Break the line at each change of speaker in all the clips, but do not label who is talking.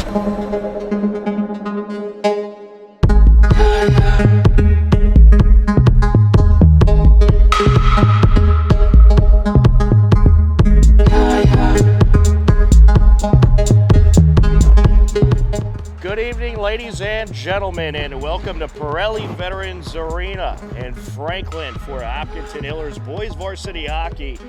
Good evening, ladies and gentlemen, and welcome to Pirelli Veterans Arena in Franklin for Hopkinton Hillers boys varsity hockey.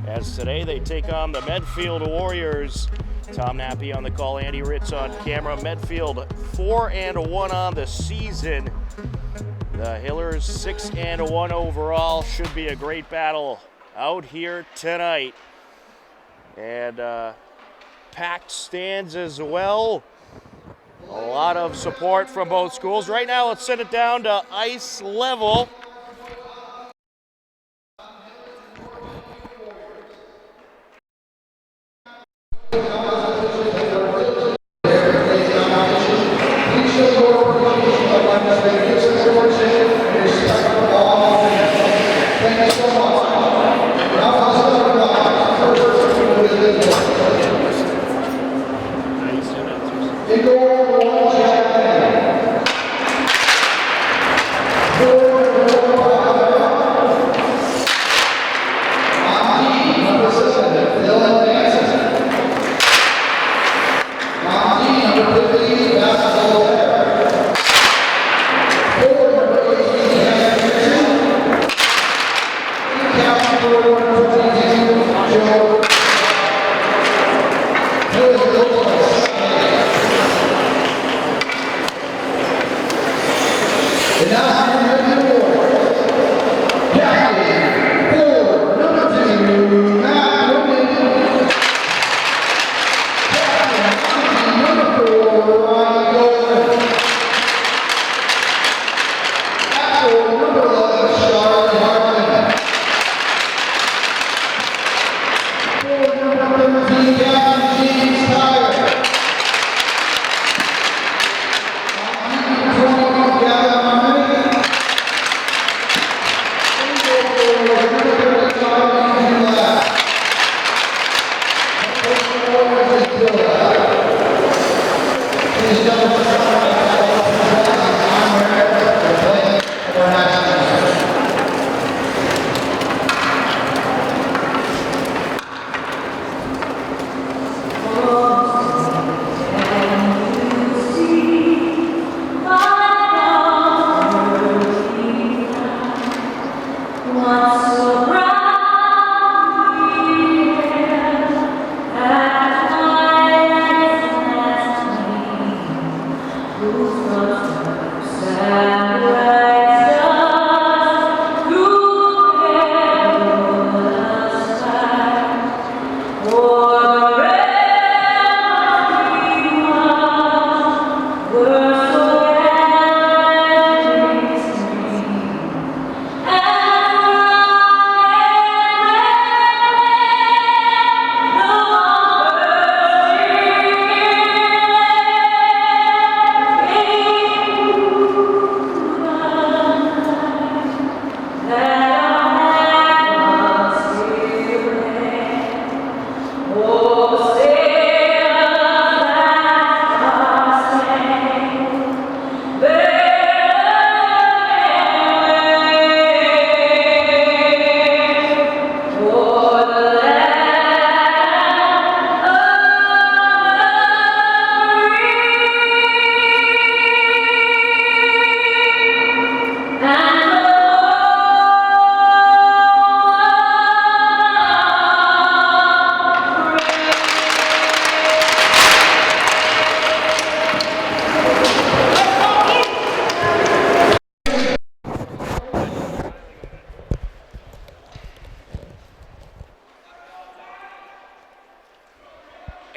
As today they take on the Medfield Warriors. Tom Nappy on the call, Andy Ritz on camera. Medfield 4-1 on the season. The Hillers 6-1 overall. Should be a great battle out here tonight. And packed stands as well. A lot of support from both schools. Right now, let's send it down to ice level.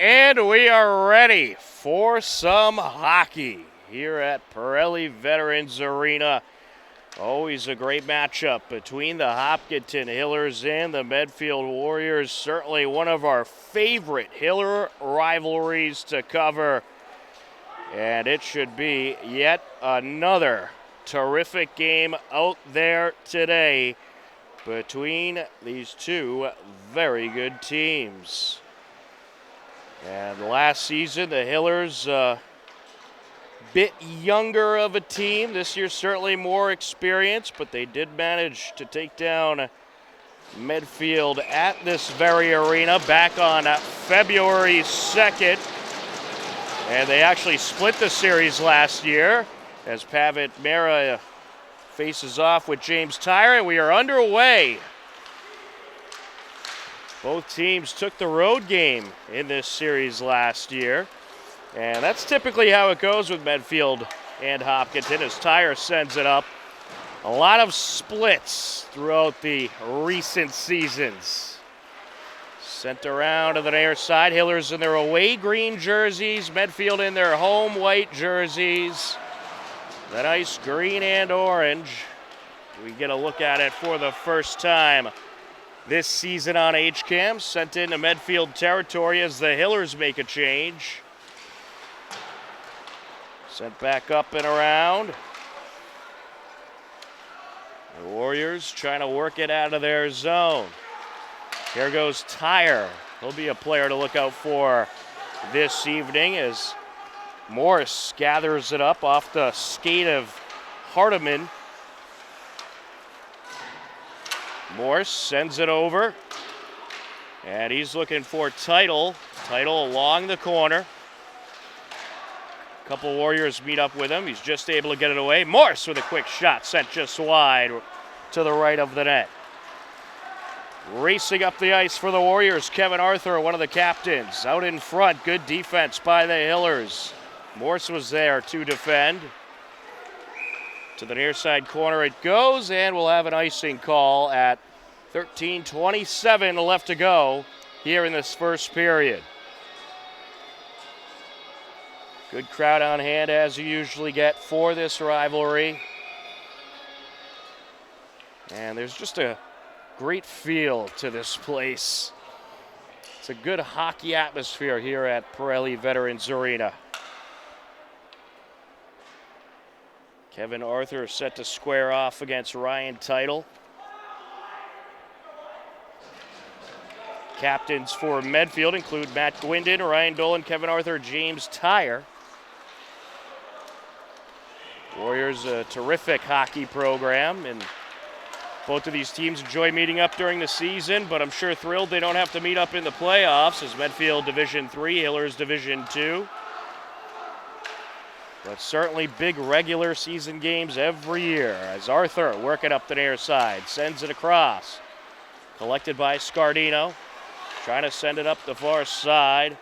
And we are ready for some hockey here at Pirelli Veterans Arena. Always a great matchup between the Hopkinton Hillers and the Medfield Warriors. Certainly one of our favorite Hiller rivalries to cover. And it should be yet another terrific game out there today between these two very good teams. And last season, the Hillers, bit younger of a team. This year, certainly more experienced, but they did manage to take down Medfield at this very arena back on February 2nd. And they actually split the series last year as Pavitt Mera faces off with James Tyre, and we are underway. Both teams took the road game in this series last year. And that's typically how it goes with Medfield and Hopkinton as Tyre sends it up. A lot of splits throughout the recent seasons. Sent around to the near side. Hillers in their away green jerseys. Medfield in their home white jerseys. The nice green and orange. We get a look at it for the first time this season on HCAM. Sent into Medfield territory as the Hillers make a change. Sent back up and around. The Warriors trying to work it out of their zone. Here goes Tyre. He'll be a player to look out for this evening as Morris gathers it up off the skate of Hardiman. Morris sends it over. And he's looking for Title. Title along the corner. Couple Warriors meet up with him. He's just able to get it away. Morse with a quick shot sent just wide to the right of the net. Racing up the ice for the Warriors, Kevin Arthur, one of the captains. Out in front, good defense by the Hillers. Morse was there to defend. To the near side corner it goes, and we'll have an icing call at 13:27 left to go here in this first period. Good crowd on hand as you usually get for this rivalry. And there's just a great feel to this place. It's a good hockey atmosphere here at Pirelli Veterans Arena. Kevin Arthur set to square off against Ryan Title. Captains for Medfield include Matt Gwindon, Ryan Dolan, Kevin Arthur, James Tyre. Warriors, a terrific hockey program, and both of these teams enjoy meeting up during the season, but I'm sure thrilled they don't have to meet up in the playoffs as Medfield Division III, Hillers Division II. But certainly big regular season games every year as Arthur working up the near side, sends it across. Collected by Scardino, trying to send it up the far side.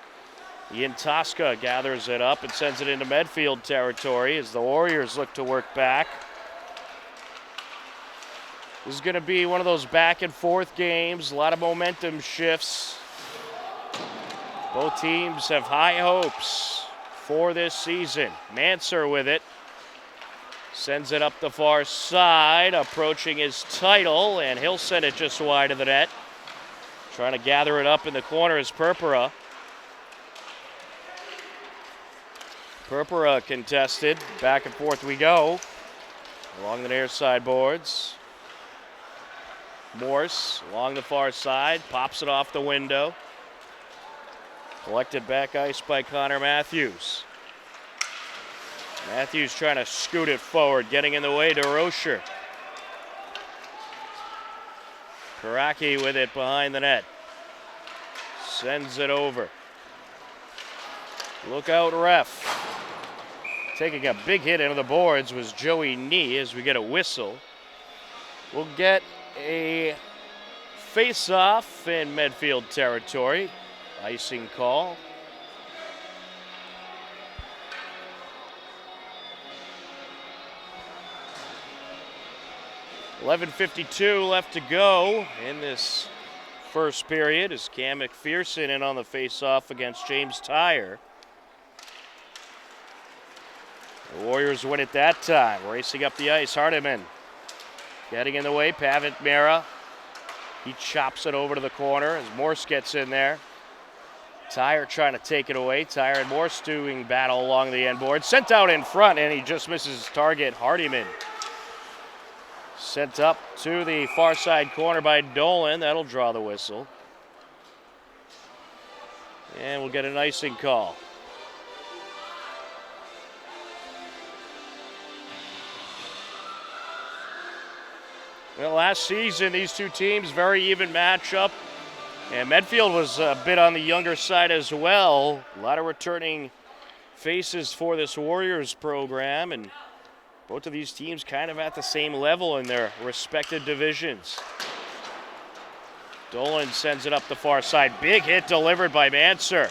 Ian Tosca gathers it up and sends it into Medfield territory as the Warriors look to work back. This is going to be one of those back and forth games, a lot of momentum shifts. Both teams have high hopes for this season. Manser with it. Sends it up the far side, approaching his Title, and he'll send it just wide of the net. Trying to gather it up in the corner is Purpura. Purpura contested. Back and forth we go. Along the near side boards. Morse along the far side. Pops it off the window. Collected back ice by Connor Matthews. Matthews trying to scoot it forward. Getting in the way to Rocher. Karaki with it behind the net. Sends it over. Look out, ref. Taking a big hit into the boards was Joey Nee as we get a whistle. We'll get a face-off in Medfield territory. Icing call. .11:52 left to go in this first period as Cam McPherson in on the face-off against James Tyre. The Warriors win it that time. Racing up the ice, Hardiman getting in the way. Pavitt Mera, he chops it over to the corner as Morse gets in there. Tyre trying to take it away. Tyre and Morse doing battle along the end board. Sent out in front, and he just misses target. Hardiman sent up to the far side corner by Dolan. That'll draw the whistle. And we'll get an icing call. Well, last season, these two teams, very even matchup. And Medfield was a bit on the younger side as well. A lot of returning faces for this Warriors program. And both of these teams kind of at the same level in their respective divisions. Dolan sends it up the far side. Big hit delivered by Manser.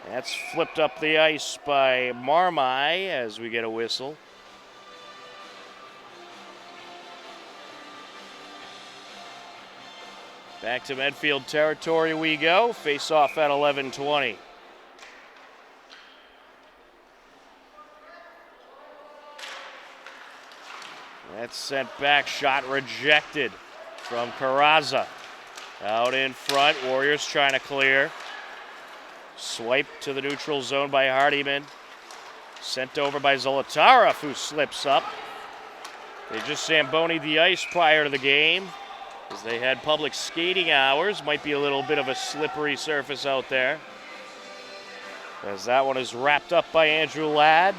That's flipped up the ice by Marmai as we get a whistle. Back to Medfield territory we go. Face off at 11:20. That's sent back, shot rejected from Carrazza. Out in front, Warriors trying to clear. Swipe to the neutral zone by Hardiman. Sent over by Zolotarev, who slips up. They just Zamboni'd the ice prior to the game, as they had public skating hours. Might be a little bit of a slippery surface out there, as that one is wrapped up by Andrew Ladd.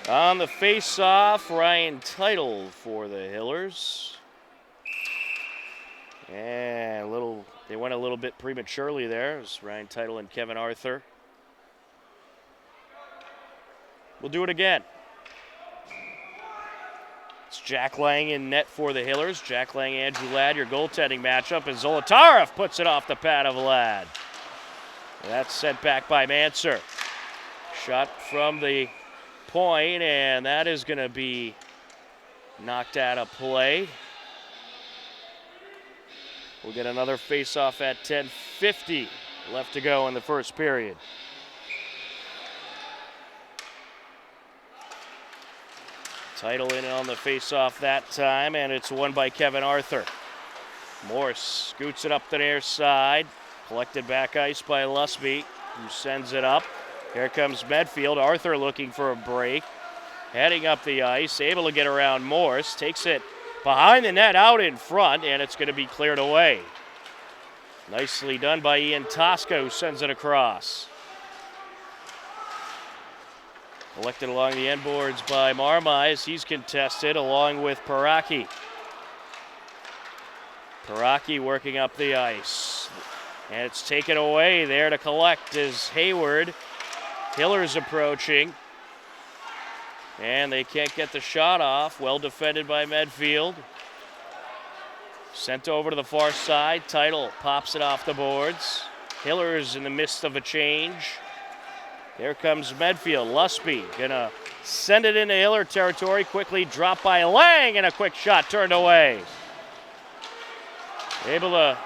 On the face-off, Ryan Teitel for the Hillers. And they went a little bit prematurely there. It was Ryan Teitel and Kevin Arthur. We'll do it again. It's Jack Lang in net for the Hillers. Jack Lang, Andrew Ladd, your goaltending matchup. And Zolotarev puts it off the pad of Ladd. That's sent back by Manser. Shot from the point, and that is going to be knocked out of play. We'll get another face-off at 10:50 left to go in the first period. Teitel in on the face-off that time, and it's won by Kevin Arthur. Morse scoots it up the near side, collected back ice by Lusby, who sends it up. Here comes Medfield. Arthur looking for a break. Heading up the ice, able to get around Morse. Takes it behind the net, out in front, and it's going to be cleared away. Nicely done by Ian Tosca, who sends it across. Collected along the end boards by Marmai as he's contested along with Paraki. Paraki working up the ice. And it's taken away there to collect is Hayward. Hillers approaching. And they can't get the shot off. Well defended by Medfield. Sent over to the far side. Teitel pops it off the boards. Hillers in the midst of a change. Here comes Medfield. Lusby gonna send it into Hiller territory. Quickly dropped by Lang, and a quick shot turned away. Able to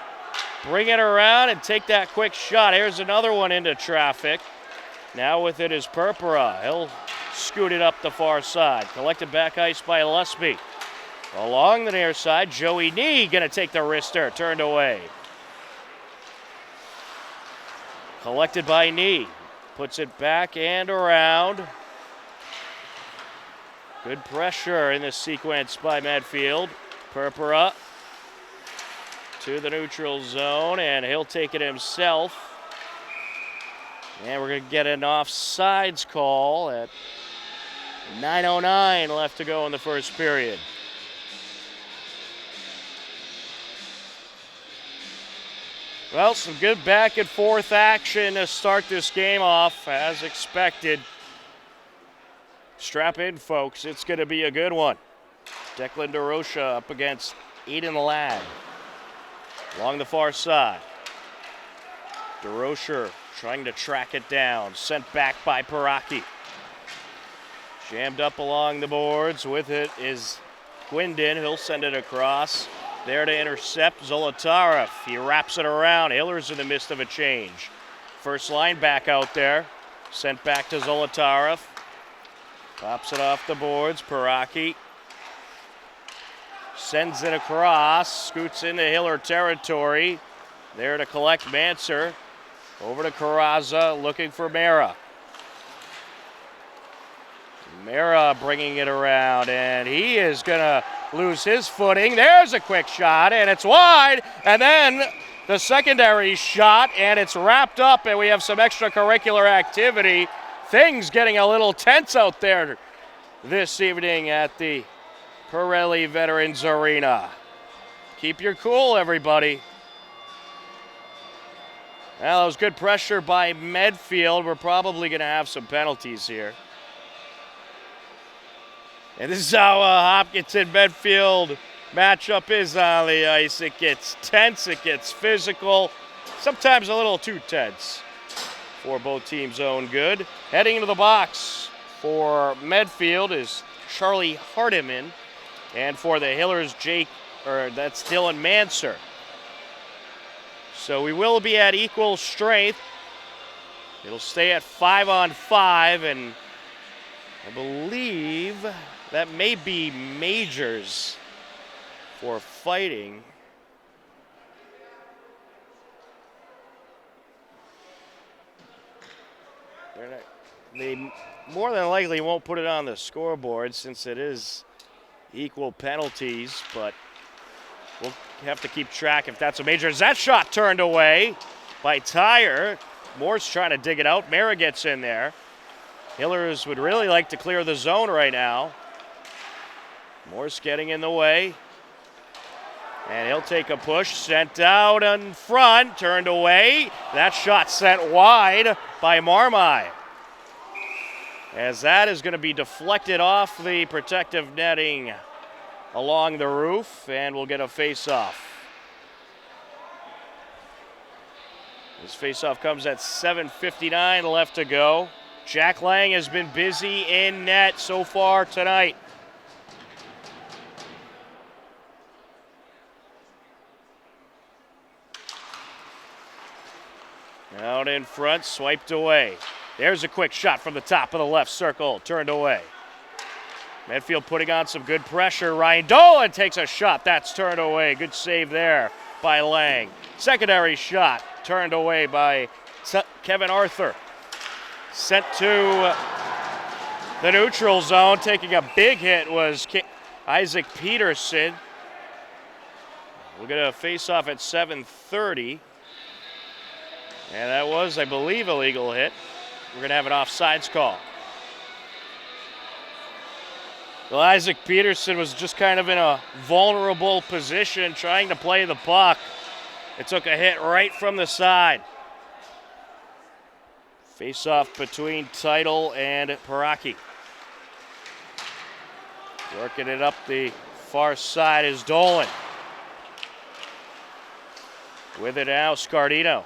bring it around and take that quick shot. Here's another one into traffic. Now with it is Purpura. He'll scoot it up the far side. Collected back ice by Lusby. Along the near side, Joey Nee gonna take the wrister. Turned away. Collected by Nee. Puts it back and around. Good pressure in this sequence by Medfield. Purpura to the neutral zone, and he'll take it himself. And we're going to get an offsides call at 9:09 left to go in the first period. Well, some good back and forth action to start this game off as expected. Strap in, folks. It's going to be a good one. Declan DeRocha up against Eden Ladd. Along the far side. DeRocha trying to track it down. Sent back by Paraki. Jammed up along the boards. With it is Gwindon. He'll send it across. There to intercept Zolotarev. He wraps it around. Hiller's in the midst of a change. First line back out there. Sent back to Zolotarev. Pops it off the boards. Paraki sends it across. Scoots into Hiller territory. There to collect Manser. Over to Carrazza looking for Mera. Mara bringing it around, and he is going to lose his footing. There's a quick shot, and it's wide. And then the secondary shot, and it's wrapped up, and we have some extracurricular activity. Things getting a little tense out there this evening at the Pirelli Veterans Arena. Keep your cool, everybody. Well, that was good pressure by Medfield. We're probably going to have some penalties here. And this is how Hopkinton Medfield matchup is on the ice. It gets tense, it gets physical, sometimes a little too tense for both teams' own good. Heading into the box for Medfield is Charlie Hardiman, and for the Hillers, that's Dylan Manser. So we will be at equal strength. It'll stay at 5-on-5, and I believe that may be majors for fighting. They more than likely won't put it on the scoreboard since it is equal penalties, but we'll have to keep track if that's a major. As that shot turned away by Tyre. Moore's trying to dig it out. Mara gets in there. Hillers would really like to clear the zone right now. Moore's getting in the way. And he'll take a push, sent out in front, turned away. That shot sent wide by Marmai. As that is going to be deflected off the protective netting along the roof, and we'll get a face-off. This face-off comes at 7:59 left to go. Jack Lang has been busy in net so far tonight. Out in front, swiped away. There's a quick shot from the top of the left circle, turned away. Medfield putting on some good pressure. Ryan Dolan takes a shot, that's turned away. Good save there by Lang. Secondary shot, turned away by Kevin Arthur. Sent to the neutral zone, taking a big hit was Isaac Peterson. We'll get a face-off at 7:30. And that was, I believe, a legal hit. We're going to have an offsides call. Well, Isaac Peterson was just kind of in a vulnerable position trying to play the puck. It took a hit right from the side. Face-off between Title and Paraki. Working it up the far side is Dolan. With it now, Scardino.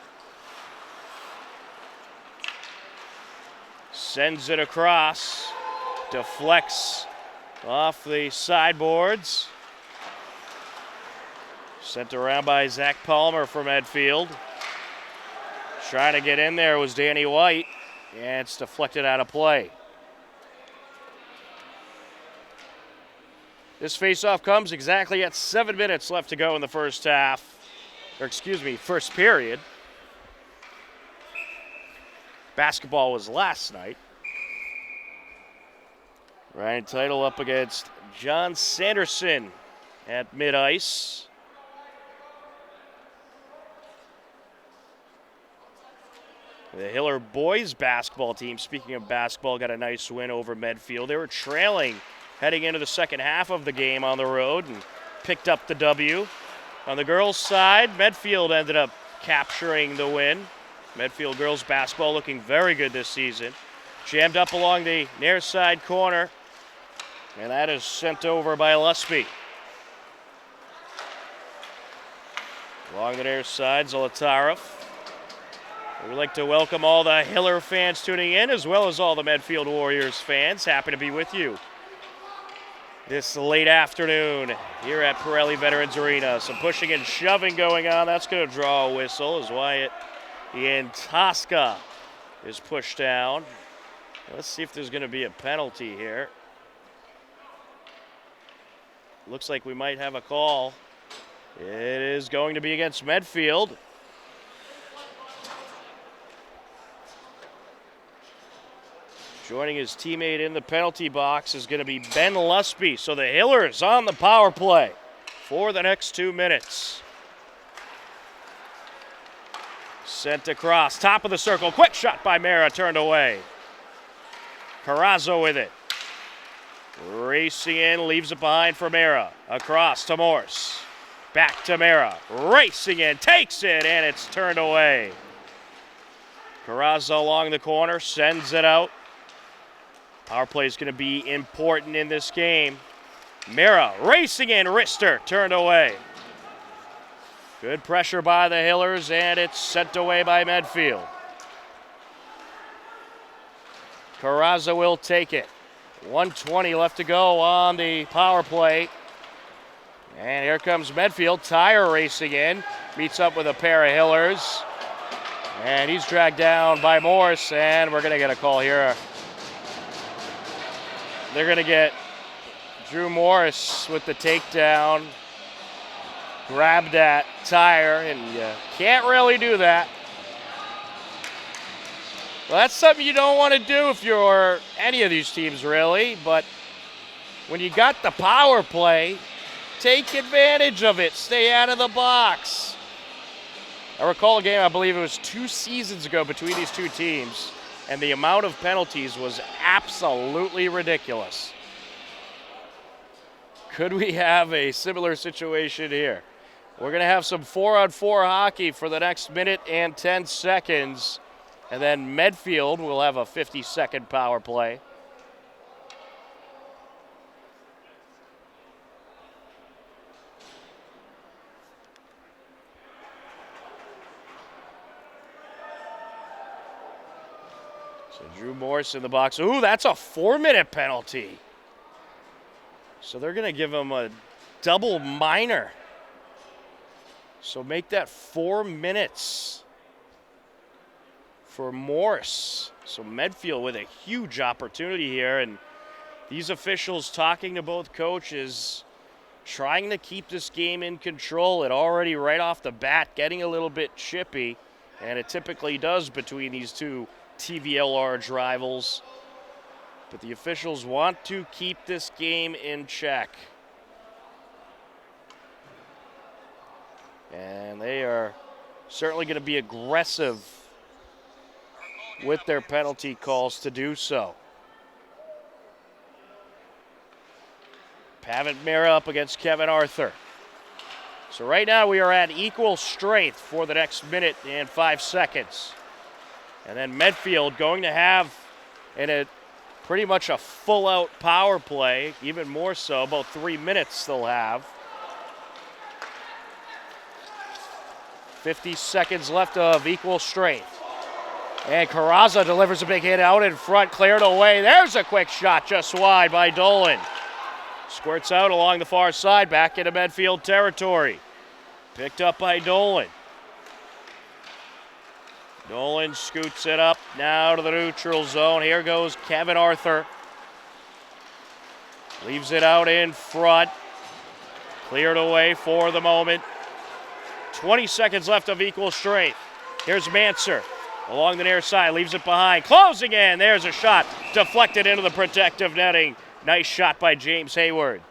Sends it across, deflects off the sideboards. Sent around by Zach Palmer from Medfield. Trying to get in there was Danny White, and it's deflected out of play. This faceoff comes exactly at 7 minutes left to go in the first period. Basketball was last night. Ryan Title up against John Sanderson at mid-ice. The Hiller boys basketball team, speaking of basketball, got a nice win over Medfield. They were trailing heading into the second half of the game on the road and picked up the W. On the girls' side, Medfield ended up capturing the win. Medfield girls basketball looking very good this season. Jammed up along the near side corner, and that is sent over by Lusby. Along the near side, Zolotarov. We'd like to welcome all the Hiller fans tuning in, as well as all the Medfield Warriors fans. Happy to be with you this late afternoon here at Pirelli Veterans Arena. Some pushing and shoving going on. That's going to draw a whistle as Wyatt Tosca is pushed down. Let's see if there's going to be a penalty here. Looks like we might have a call. It is going to be against Medfield. Joining his teammate in the penalty box is going to be Ben Lusby. So the Hillers on the power play for the next 2 minutes. Sent across, top of the circle. Quick shot by Mara, turned away. Carrazzo with it. Racing in, leaves it behind for Mara. Across to Morse. Back to Mara. Racing in, takes it, and it's turned away. Carrazzo along the corner, sends it out. Power play is going to be important in this game. Mara racing in, wrister, turned away. Good pressure by the Hillers, and it's sent away by Medfield. Carrazzo will take it. 1:20 left to go on the power play. And here comes Medfield. Tyre racing in. Meets up with a pair of Hillers. And he's dragged down by Morse, and we're going to get a call here. They're going to get Drew Morris with the takedown. Grabbed at Tyre, and you can't really do that. Well, that's something you don't want to do if you're any of these teams, really. But when you got the power play, take advantage of it. Stay out of the box. I recall a game, I believe it was 2 seasons ago between these two teams, and the amount of penalties was absolutely ridiculous. Could we have a similar situation here? We're going to have some 4-on-4 hockey for the next minute and 10 seconds. And then Medfield will have a 50-second power play. So Drew Morris in the box. Ooh, that's a 4-minute penalty. So they're going to give him a double minor. So make that 4 minutes for Morse. So Medfield with a huge opportunity here, and these officials talking to both coaches, trying to keep this game in control. It already right off the bat getting a little bit chippy, and it typically does between these two TVL large rivals. But the officials want to keep this game in check. And they are certainly going to be aggressive with their penalty calls to do so. Pavitt Mira up against Kevin Arthur. So right now we are at equal strength for the next minute and 5 seconds. And then Medfield going to have pretty much a full-out power play, even more so, about 3 minutes they'll have. 50 seconds left of equal strength. And Carrazzo delivers a big hit out in front, cleared away. There's a quick shot just wide by Dolan. Squirts out along the far side, back into Medfield territory. Picked up by Dolan. Dolan scoots it up now to the neutral zone. Here goes Kevin Arthur. Leaves it out in front. Cleared away for the moment. 20 seconds left of equal strength. Here's Manser along the near side, leaves it behind. Closing in, there's a shot. Deflected into the protective netting. Nice shot by James Hayward.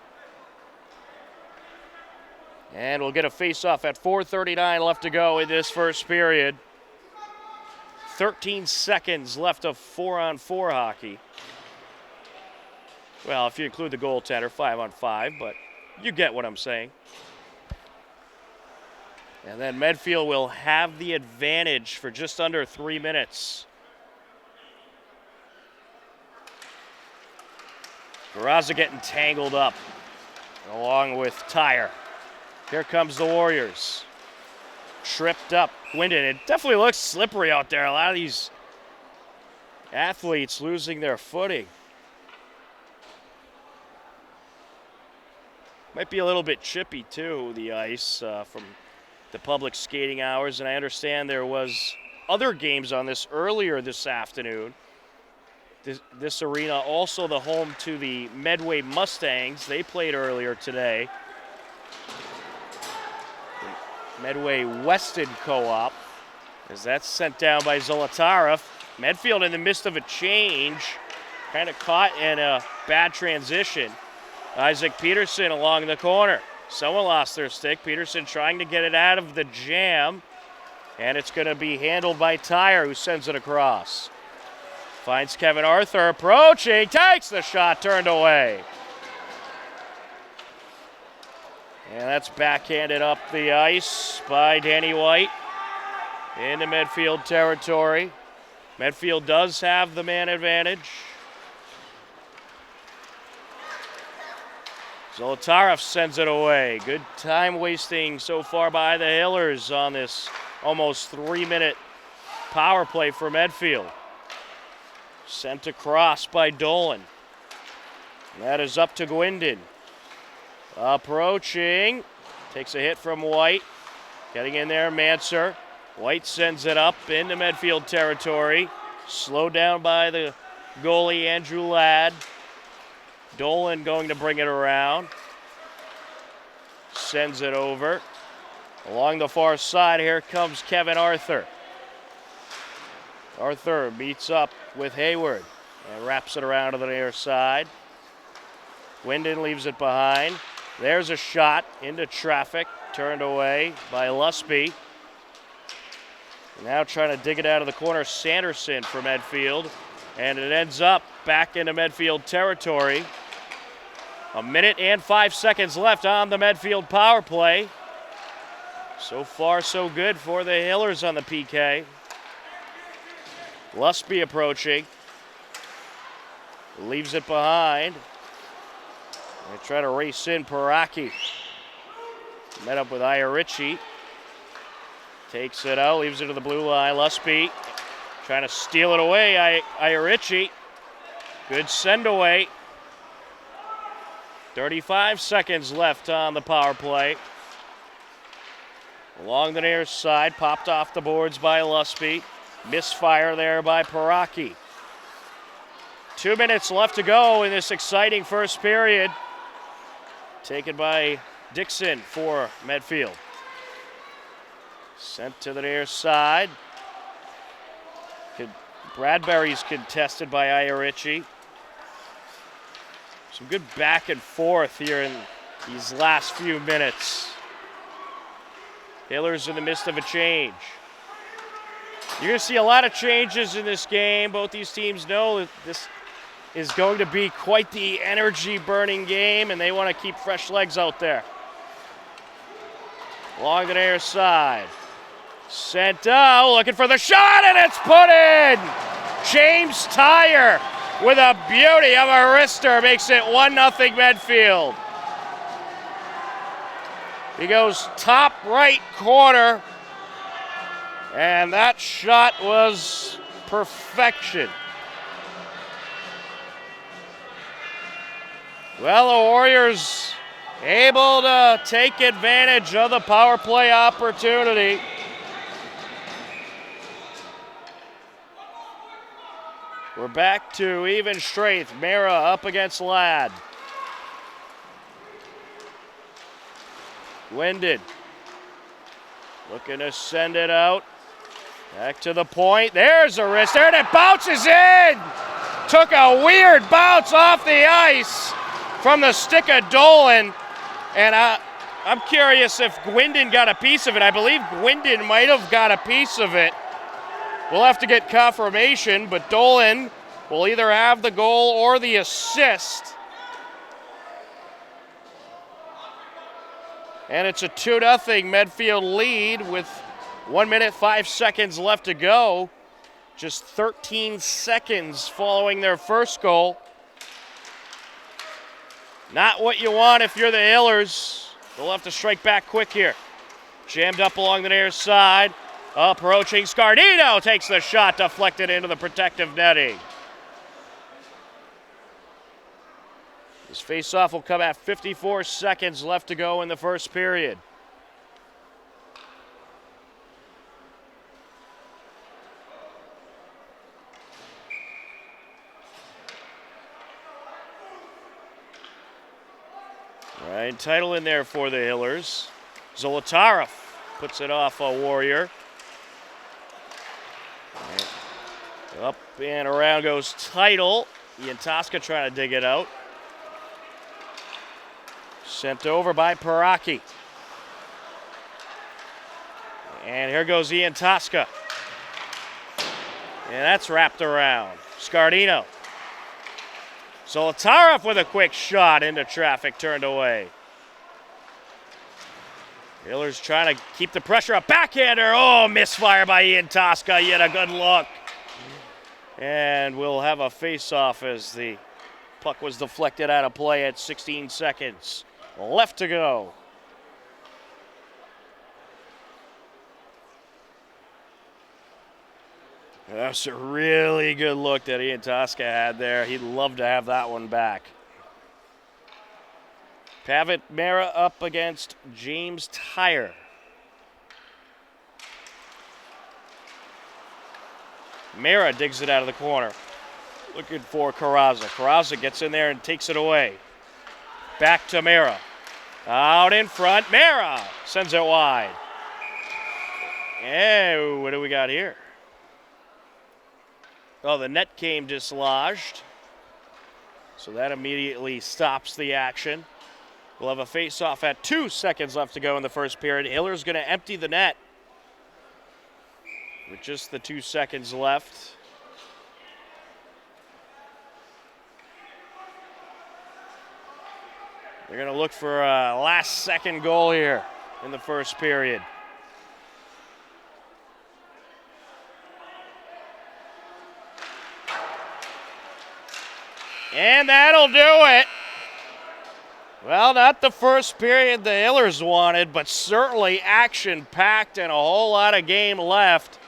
And we'll get a face-off at 4:39 left to go in this first period. 13 seconds left of 4-on-4 hockey. Well, if you include the goaltender, 5-on-5, but you get what I'm saying. And then Medfield will have the advantage for just under 3 minutes. Carrazzo getting tangled up along with Tyre. Here comes the Warriors. Tripped up. Winded. It definitely looks slippery out there. A lot of these athletes losing their footing. Might be a little bit chippy too, the ice from the public skating hours, and I understand there was other games on this earlier this afternoon. This arena also the home to the Medway Mustangs. They played earlier today. Medway Weston Co-op, as that's sent down by Zolotarov. Medfield in the midst of a change. kind of caught in a bad transition. Isaac Peterson along the corner. Someone lost their stick. Peterson trying to get it out of the jam. And it's going to be handled by Tyre, who sends it across. Finds Kevin Arthur approaching. Takes the shot, turned away. And that's backhanded up the ice by Danny White into Medfield territory. Medfield does have the man advantage. Zolotarev sends it away. Good time wasting so far by the Hillers on this almost 3-minute power play for Medfield. Sent across by Dolan. And that is up to Gwindon. Approaching. Takes a hit from White. Getting in there, Manser. White sends it up into Medfield territory. Slowed down by the goalie, Andrew Ladd. Dolan going to bring it around. Sends it over. Along the far side, here comes Kevin Arthur. Arthur meets up with Hayward and wraps it around to the near side. Gwindon leaves it behind. There's a shot into traffic, turned away by Lusby. Now trying to dig it out of the corner, Sanderson for Medfield. And it ends up back into Medfield territory. 1 minute and 5 seconds left on the Medfield power play. So far, so good for the Hillers on the PK. Lusby approaching. Leaves it behind. They try to race in Paraki. Met up with Iarici. Takes it out, leaves it to the blue line. Lusby trying to steal it away. Iarici. Good send away. 35 seconds left on the power play. Along the near side, popped off the boards by Lusby. Misfire there by Paraki. 2 minutes left to go in this exciting first period. Taken by Dixon for Medfield. Sent to the near side. Bradbury's contested by Iarici. Some good back and forth here in these last few minutes. Hillers in the midst of a change. You're going to see a lot of changes in this game. Both these teams know that this is going to be quite the energy-burning game, and they want to keep fresh legs out there. Along the near side. Sent out, looking for the shot, and it's put in! James Tyre with a beauty of a wrister makes it 1-0 Medfield. He goes top right corner, and that shot was perfection. Well, the Warriors able to take advantage of the power play opportunity. We're back to even strength. Mara up against Ladd. Gwindon looking to send it out. Back to the point. There's a wrist there, and it bounces in. Took a weird bounce off the ice from the stick of Dolan. And I'm curious if Gwindon got a piece of it. I believe Gwindon might have got a piece of it. We'll have to get confirmation, but Dolan will either have the goal or the assist. And it's a 2-0 Medfield lead with 1 minute, 5 seconds left to go. Just 13 seconds following their first goal. Not what you want if you're the Hillers. They'll have to strike back quick here. Jammed up along the near side. Approaching Scardino takes the shot, deflected into the protective netting. This face-off will come at 54 seconds left to go in the first period. All right, title in there for the Hillers. Zolotarev puts it off a Warrior. Up and around goes Title. Ian Tosca trying to dig it out. Sent over by Paraki. And here goes Ian Tosca. And that's wrapped around. Scardino. Zolotarev with a quick shot into traffic, turned away. Hiller's trying to keep the pressure up. Backhander. Oh, misfire by Ian Tosca. Yet a good look. And we'll have a face-off as the puck was deflected out of play at 16 seconds left to go. That's a really good look that Ian Tosca had there. He'd love to have that one back. Pavitt Mera up against James Tyre. Mera digs it out of the corner. Looking for Carrazza. Carrazza gets in there and takes it away. Back to Mera. Out in front. Mera sends it wide. And what do we got here? Oh, the net came dislodged. So that immediately stops the action. We'll have a face-off at 2 seconds left to go in the first period. Hiller's going to empty the net with just the 2 seconds left. They're going to look for a last-second goal here in the first period. And that'll do it. Well, not the first period the Hillers wanted, but certainly action-packed and a whole lot of game left.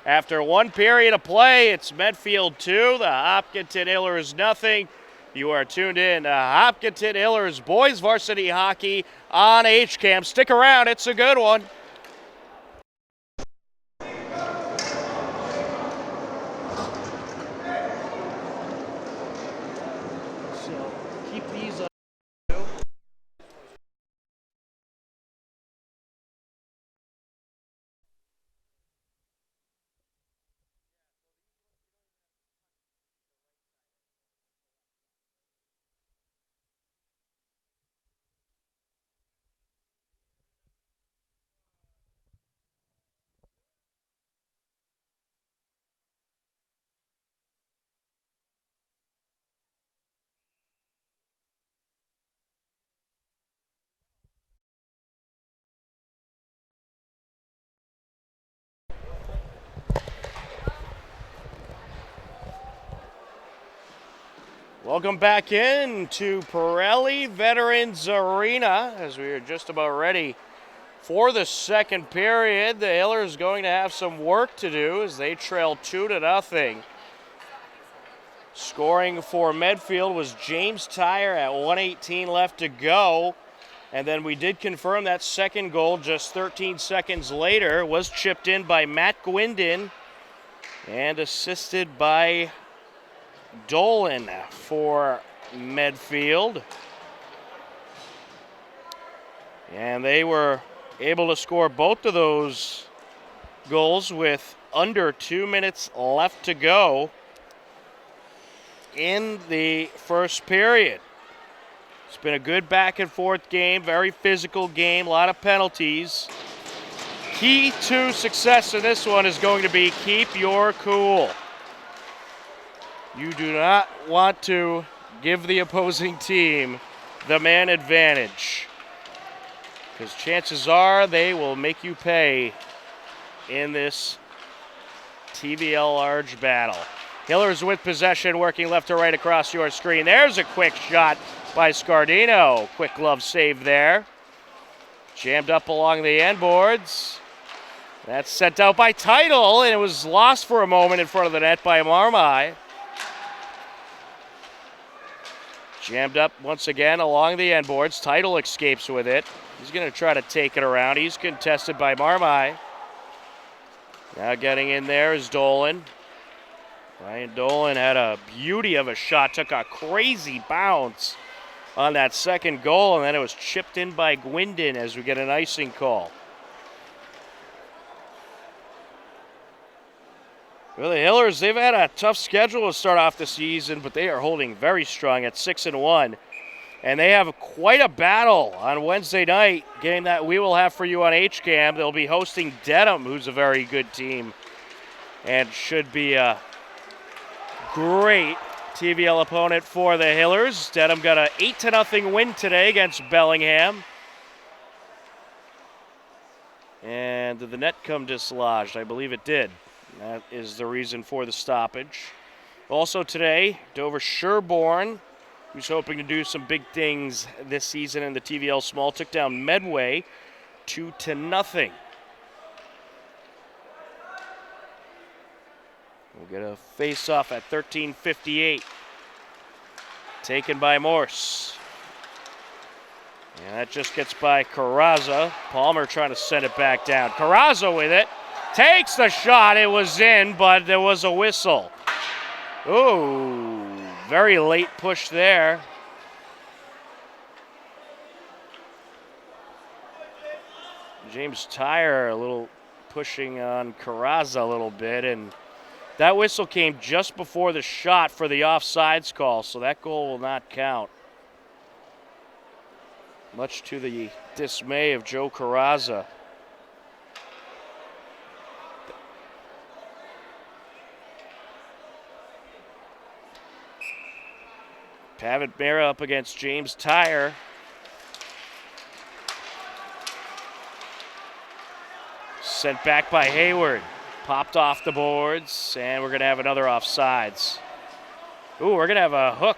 After 1 period of play, it's Medfield 2, the Hopkinton Hillers nothing. You are tuned in to Hopkinton Hillers Boys Varsity Hockey on HCAM. Stick around, it's a good one. So keep these up. Welcome back in to Pirelli Veterans Arena as we are just about ready for the second period. The Hillers going to have some work to do as they trail 2-0. Scoring for Medfield was James Tyre at 1:18 left to go. And then we did confirm that second goal just 13 seconds later was chipped in by Matt Gwindon and assisted by Dolan for Medfield. And they were able to score both of those goals with under 2 minutes left to go in the first period. It's been a good back and forth game, very physical game, a lot of penalties. Key to success in this one is going to be keep your cool. You do not want to give the opposing team the man advantage, because chances are they will make you pay in this TVL large battle. Hillers with possession, working left to right across your screen. There's a quick shot by Scardino. Quick glove save there. Jammed up along the end boards. That's sent out by Title, and it was lost for a moment in front of the net by Marmai. Jammed up once again along the end boards. Title escapes with it. He's going to try to take it around. He's contested by Marmai. Now getting in there is Dolan. Ryan Dolan had a beauty of a shot. Took a crazy bounce on that second goal, and then it was chipped in by Gwindon as we get an icing call. Well, the Hillers, they've had a tough schedule to start off the season, but they are holding very strong at 6-1. And they have quite a battle on Wednesday night, game that we will have for you on HCAM. They'll be hosting Dedham, who's a very good team, and should be a great TVL opponent for the Hillers. Dedham got an 8-0 win today against Bellingham. And did the net come dislodged? I believe it did. That is the reason for the stoppage. Also today, Dover Sherborne, who's hoping to do some big things this season in the TVL Small, took down Medway 2-0. We'll get a face-off at 13:58. Taken by Morse. And that just gets by Carrazza. Palmer trying to send it back down. Carrazza with it. Takes the shot. It was in, but there was a whistle. Ooh, very late push there. James Tyre a little pushing on Carrazza a little bit, and that whistle came just before the shot for the offsides call, so that goal will not count. Much to the dismay of Joe Carrazza. Pavitt Mera up against James Tyre. Sent back by Hayward. Popped off the boards, and we're going to have another offsides. Ooh, we're going to have a hook.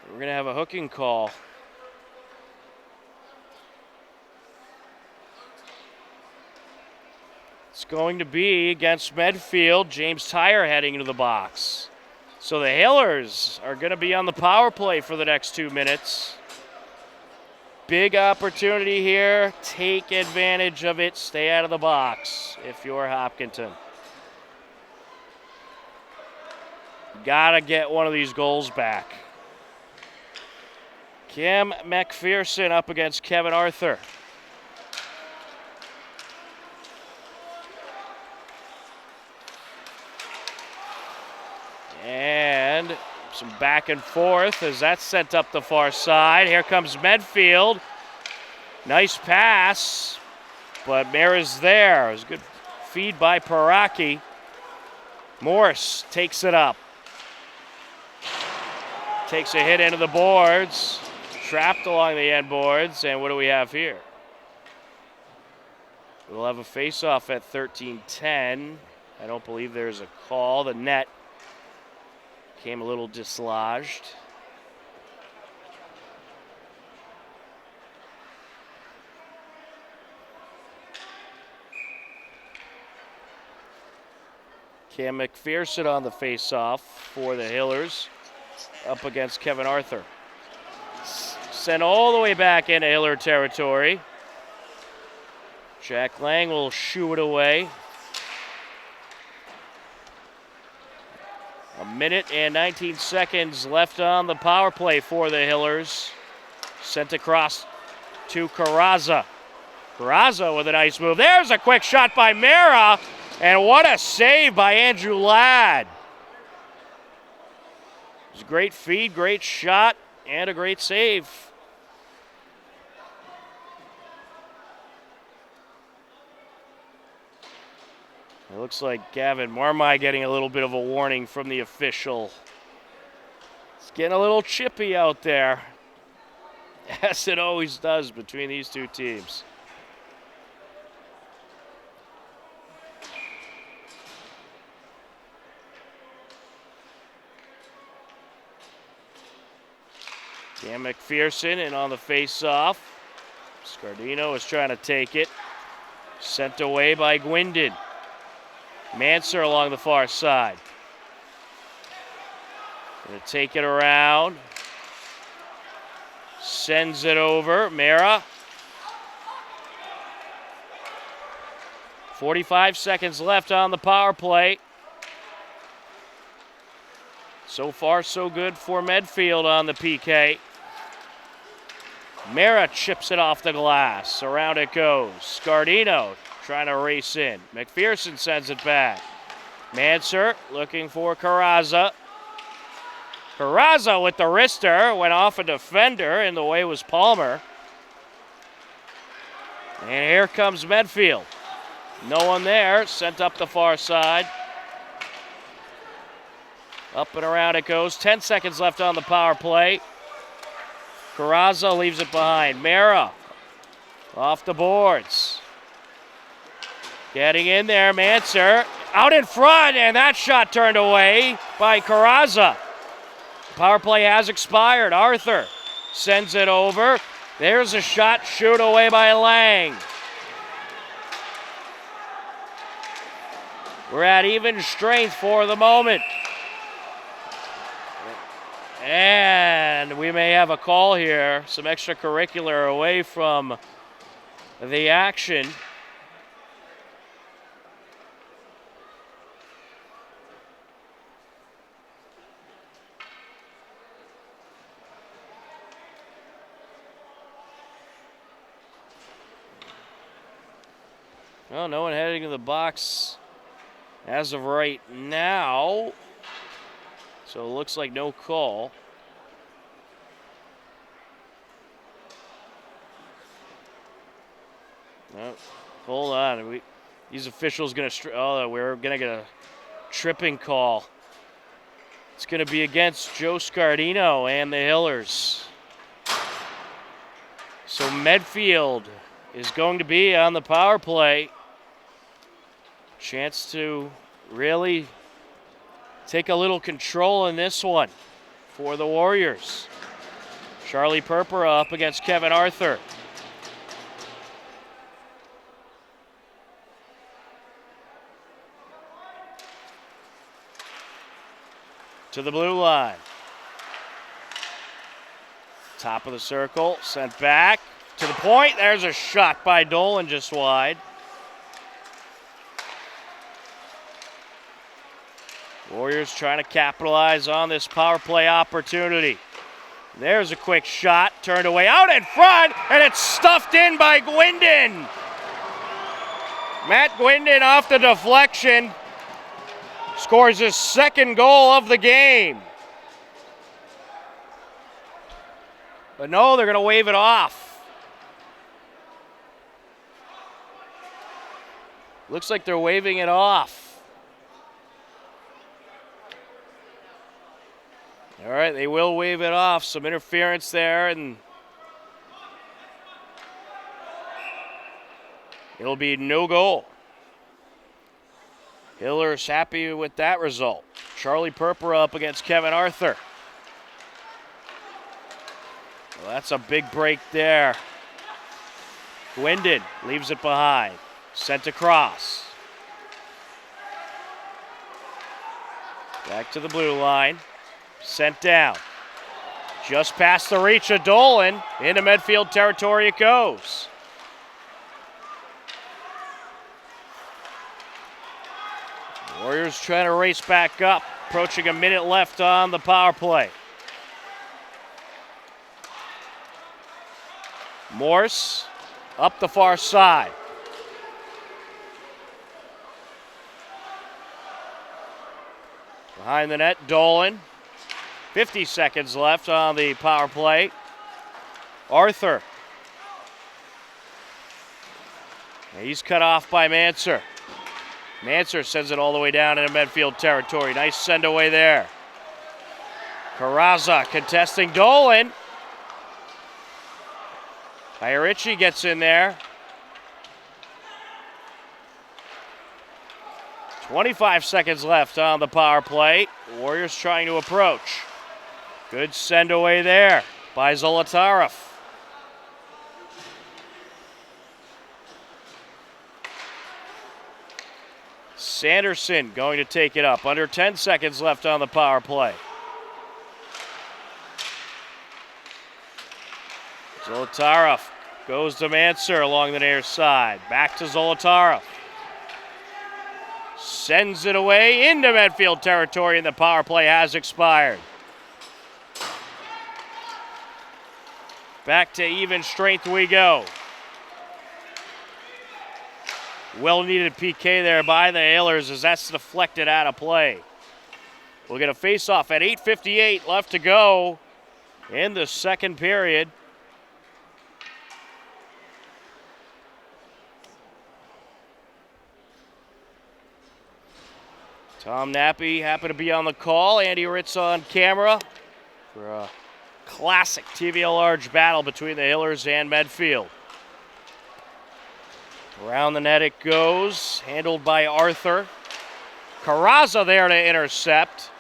We're going to have a hooking call. It's going to be against Medfield. James Tyre heading into the box. So the Hillers are going to be on the power play for the next 2 minutes. Big opportunity here. Take advantage of it. Stay out of the box if you're Hopkinton. Gotta get one of these goals back. Cam McPherson up against Kevin Arthur. And some back and forth as that's sent up the far side. Here comes Medfield. Nice pass, but Mera's there. It was a good feed by Paraki. Morse takes it up. Takes a hit into the boards. Trapped along the end boards. And what do we have here? We'll have a face-off at 13:10. I don't believe there's a call. The net came a little dislodged. Cam McPherson on the face-off for the Hillers up against Kevin Arthur. Sent all the way back into Hiller territory. Jack Lang will shoo it away. A minute and 19 seconds left on the power play for the Hillers. Sent across to Carrazza. Carrazza with a nice move. There's a quick shot by Mera. And what a save by Andrew Ladd. It was a great feed, great shot, and a great save. It looks like Gavin Marmai getting a little bit of a warning from the official. It's getting a little chippy out there, as it always does between these two teams. Cam McPherson in on the face-off. Scardino is trying to take it. Sent away by Gwindon. Manser along the far side. Gonna take it around. Sends it over. Mera. 45 seconds left on the power play. So far, so good for Medfield on the PK. Mera chips it off the glass. Around it goes. Scardino trying to race in. McPherson sends it back. Manser looking for Carrazza. Carrazza with the wrister, went off a defender, and the way was Palmer. And here comes Medfield. No one there, sent up the far side. Up and around it goes. 10 seconds left on the power play. Carrazza leaves it behind. Mera off the boards. Getting in there, Manser out in front, and that shot turned away by Carrazza. Power play has expired. Arthur sends it over. There's a shot, shoot away by Lang. We're at even strength for the moment. And we may have a call here, some extracurricular away from the action. Well, no one heading to the box as of right now. So it looks like no call. Oh, hold on. These officials going to... we're going to get a tripping call. It's going to be against Joe Scardino and the Hillers. So Medfield is going to be on the power play. Chance to really take a little control in this one for the Warriors. Charlie Purpura up against Kevin Arthur. To the blue line. Top of the circle, sent back to the point. There's a shot by Dolan just wide. Warriors trying to capitalize on this power play opportunity. There's a quick shot, turned away out in front, and it's stuffed in by Gwindon. Matt Gwindon off the deflection scores his second goal of the game. But no, they're going to wave it off. Looks like they're waving it off. All right, they will wave it off. Some interference there, and it'll be no goal. Hillers happy with that result. Charlie Purpura up against Kevin Arthur. Well, that's a big break there. Gwindon leaves it behind. Sent across. Back to the blue line. Sent down. Just past the reach of Dolan. Into Medfield territory it goes. Warriors trying to race back up. Approaching a minute left on the power play. Morse up the far side. Behind the net, Dolan. 50 seconds left on the power play. Arthur. He's cut off by Manser. Manser sends it all the way down into Medfield territory. Nice send away there. Carrazza contesting Dolan. Iarici gets in there. 25 seconds left on the power play. Warriors trying to approach. Good send away there by Zolotarev. Sanderson going to take it up. Under 10 seconds left on the power play. Zolotarev goes to Manser along the near side. Back to Zolotarev. Sends it away into Medfield territory, and the power play has expired. Back to even strength we go. Well-needed PK there by the Hailers as that's deflected out of play. We'll get a face-off at 8:58 left to go in the second period. Tom Nappy happened to be on the call. Andy Ritz on camera for a classic TVL large battle between the Hailers and Medfield. Around the net it goes, handled by Arthur. Carrazza there to intercept.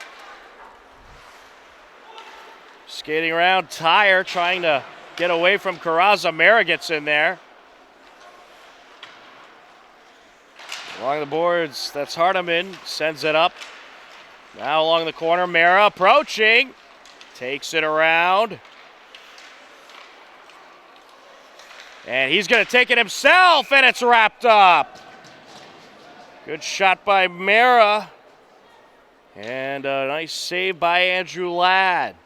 Skating around, Tyre trying to get away from Carrazza. Mara gets in there. Along the boards, that's Hardiman, sends it up. Now along the corner, Mara approaching. Takes it around. And he's going to take it himself, and it's wrapped up. Good shot by Mara. And a nice save by Andrew Ladd.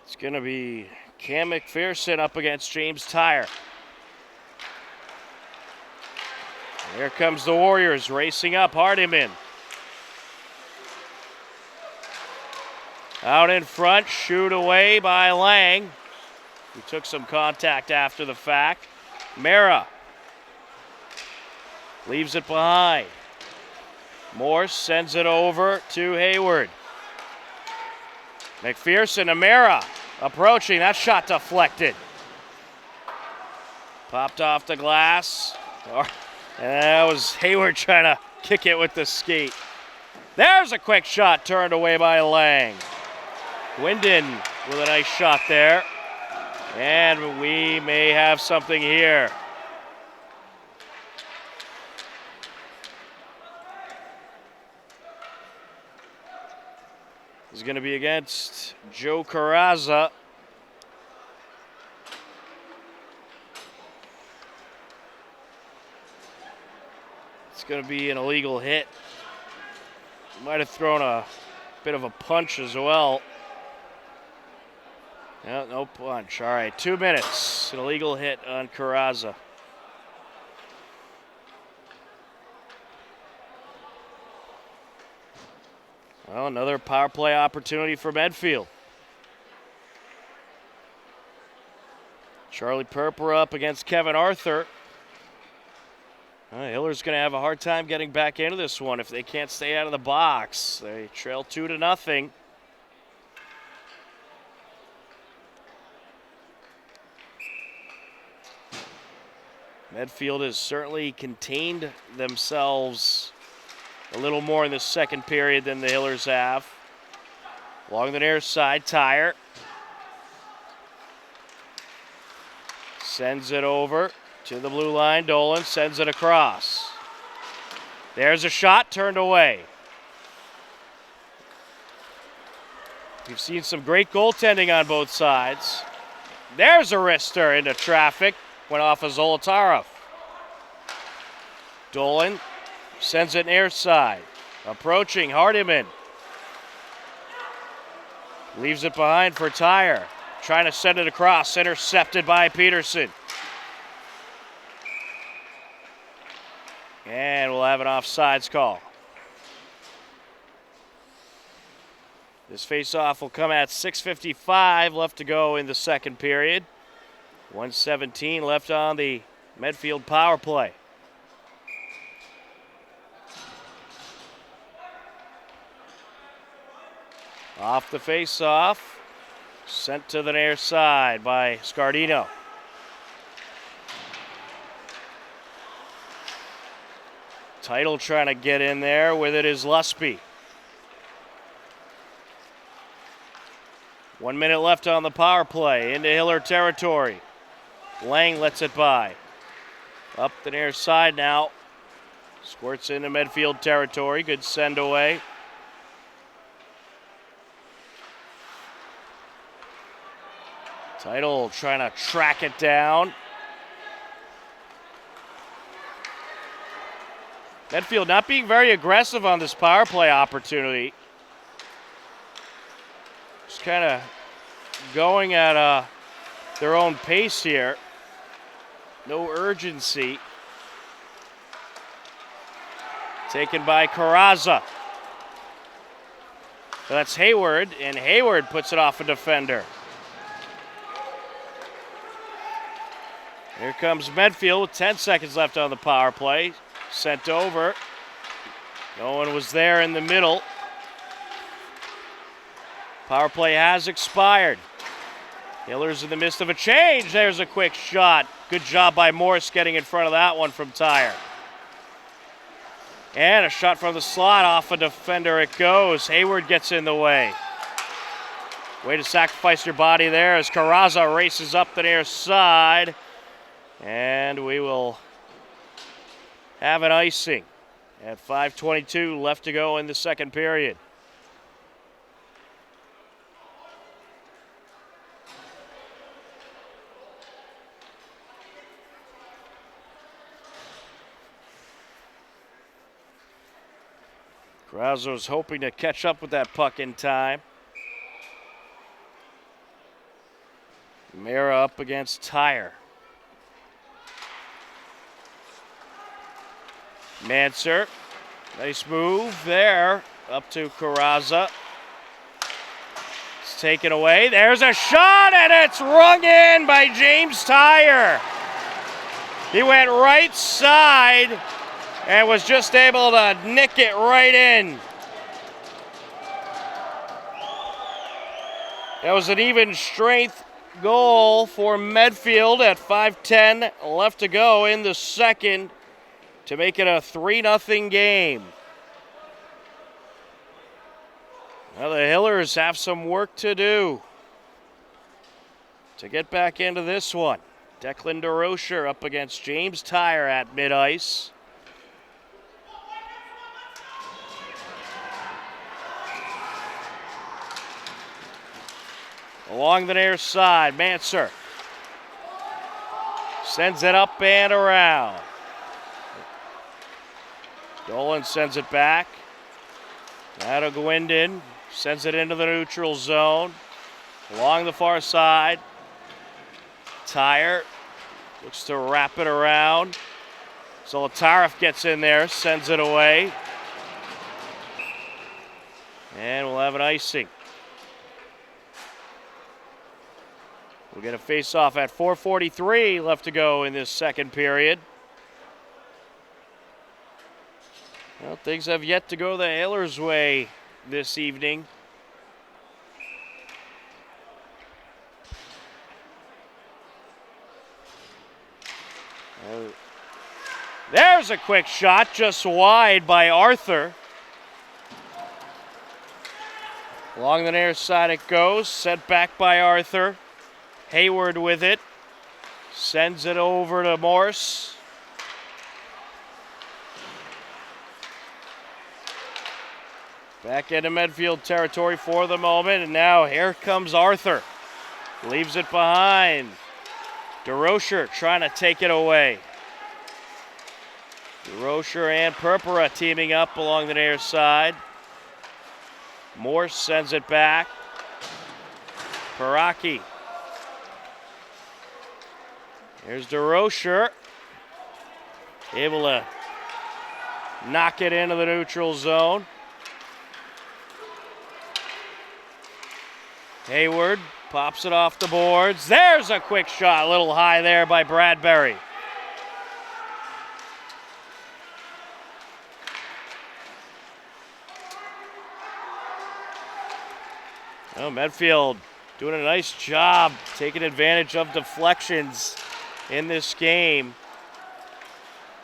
It's going to be Cam McPherson up against James Tyre. Here comes the Warriors racing up. Hardiman. Out in front, shoot away by Lang. He took some contact after the fact. Mara leaves it behind. Morse sends it over to Hayward. McPherson to Mara. Approaching, that shot deflected. Popped off the glass. And that was Hayward trying to kick it with the skate. There's a quick shot turned away by Lang. Wyndon with a nice shot there. And we may have something here. This is going to be against Joe Carrazza. It's going to be an illegal hit. Might have thrown a bit of a punch as well. No punch. All right, 2 minutes. An illegal hit on Carrazza. Well, another power play opportunity for Medfield. Charlie Purper up against Kevin Arthur. Hiller's going to have a hard time getting back into this one if they can't stay out of the box. They trail 2-0. Medfield has certainly contained themselves a little more in the second period than the Hillers have. Along the near side, Tyre sends it over to the blue line. Dolan sends it across. There's a shot turned away. We've seen some great goaltending on both sides. There's a wrister into traffic. Went off of Zolotarov. Dolan sends it near side. Approaching Hardiman. Leaves it behind for Tyre. Trying to send it across. Intercepted by Peterson. And we'll have an offsides call. This faceoff will come at 6:55 left to go in the second period. 1:17 left on the Medfield power play. Off the faceoff, sent to the near side by Scardino. Title trying to get in there. With it is Lusby. 1 minute left on the power play. Into Hiller territory. Lang lets it by. Up the near side now. Squirts into Medfield territory. Good send away. Title trying to track it down. Medfield not being very aggressive on this power play opportunity. Just kind of going at their own pace here. No urgency. Taken by Carrazza. So that's Hayward, and Hayward puts it off a defender. Here comes Medfield with 10 seconds left on the power play. Sent over. No one was there in the middle. Power play has expired. Hillers in the midst of a change. There's a quick shot. Good job by Morse getting in front of that one from Tyre. And a shot from the slot off a defender it goes. Hayward gets in the way. Way to sacrifice your body there as Carrazza races up the near side. And we will have an icing at 5:22 left to go in the second period. Carrazza's hoping to catch up with that puck in time. Mara up against Tyre. Manser, nice move there, up to Carrazza. It's taken away, there's a shot and it's rung in by James Tyre. He went right side and was just able to nick it right in. That was an even strength goal for Medfield at 5:10 left to go in the second to make it a 3-0 game. Well, the Hillers have some work to do to get back into this one. Declan DeRocher up against James Tyre at mid-ice. Along the near side, Manser sends it up and around. Dolan sends it back. Now to Gwendon, sends it into the neutral zone. Along the far side, Tyre looks to wrap it around. Zolotarev gets in there, sends it away. And we'll have an icing. We'll get a face-off at 4:43 left to go in this second period. Well, things have yet to go the Hillers' way this evening. There's a quick shot just wide by Arthur. Along the near side it goes, sent back by Arthur. Hayward with it, sends it over to Morse. Back into Medfield territory for the moment, and now here comes Arthur. Leaves it behind. DeRocher trying to take it away. DeRocher and Purpura teaming up along the near side. Morse sends it back. Paraki. Here's DeRocher. Able to knock it into the neutral zone. Hayward pops it off the boards. There's a quick shot, a little high there by Bradbury. Oh, Medfield doing a nice job taking advantage of deflections in this game.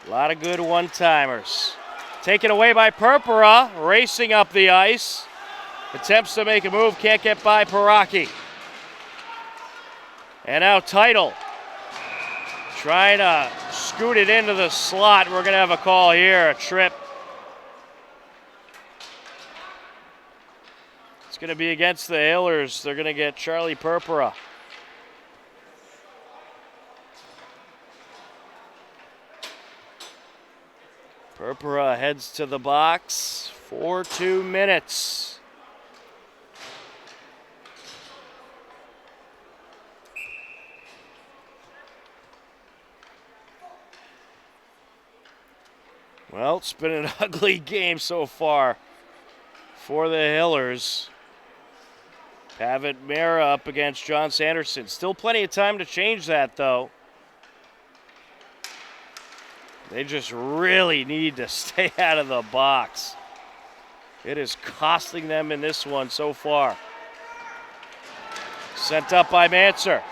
A lot of good one-timers. Taken away by Purpura, racing up the ice. Attempts to make a move, can't get by Paraki. And now Title trying to scoot it into the slot. We're going to have a call here, a trip. It's going to be against the Hillers. They're going to get Charlie Purpura. Purpura heads to the box for 2 minutes. Well, it's been an ugly game so far for the Hillers. Pavitt Mara up against John Sanderson. Still plenty of time to change that, though. They just really need to stay out of the box. It is costing them in this one so far. Sent up by Manser.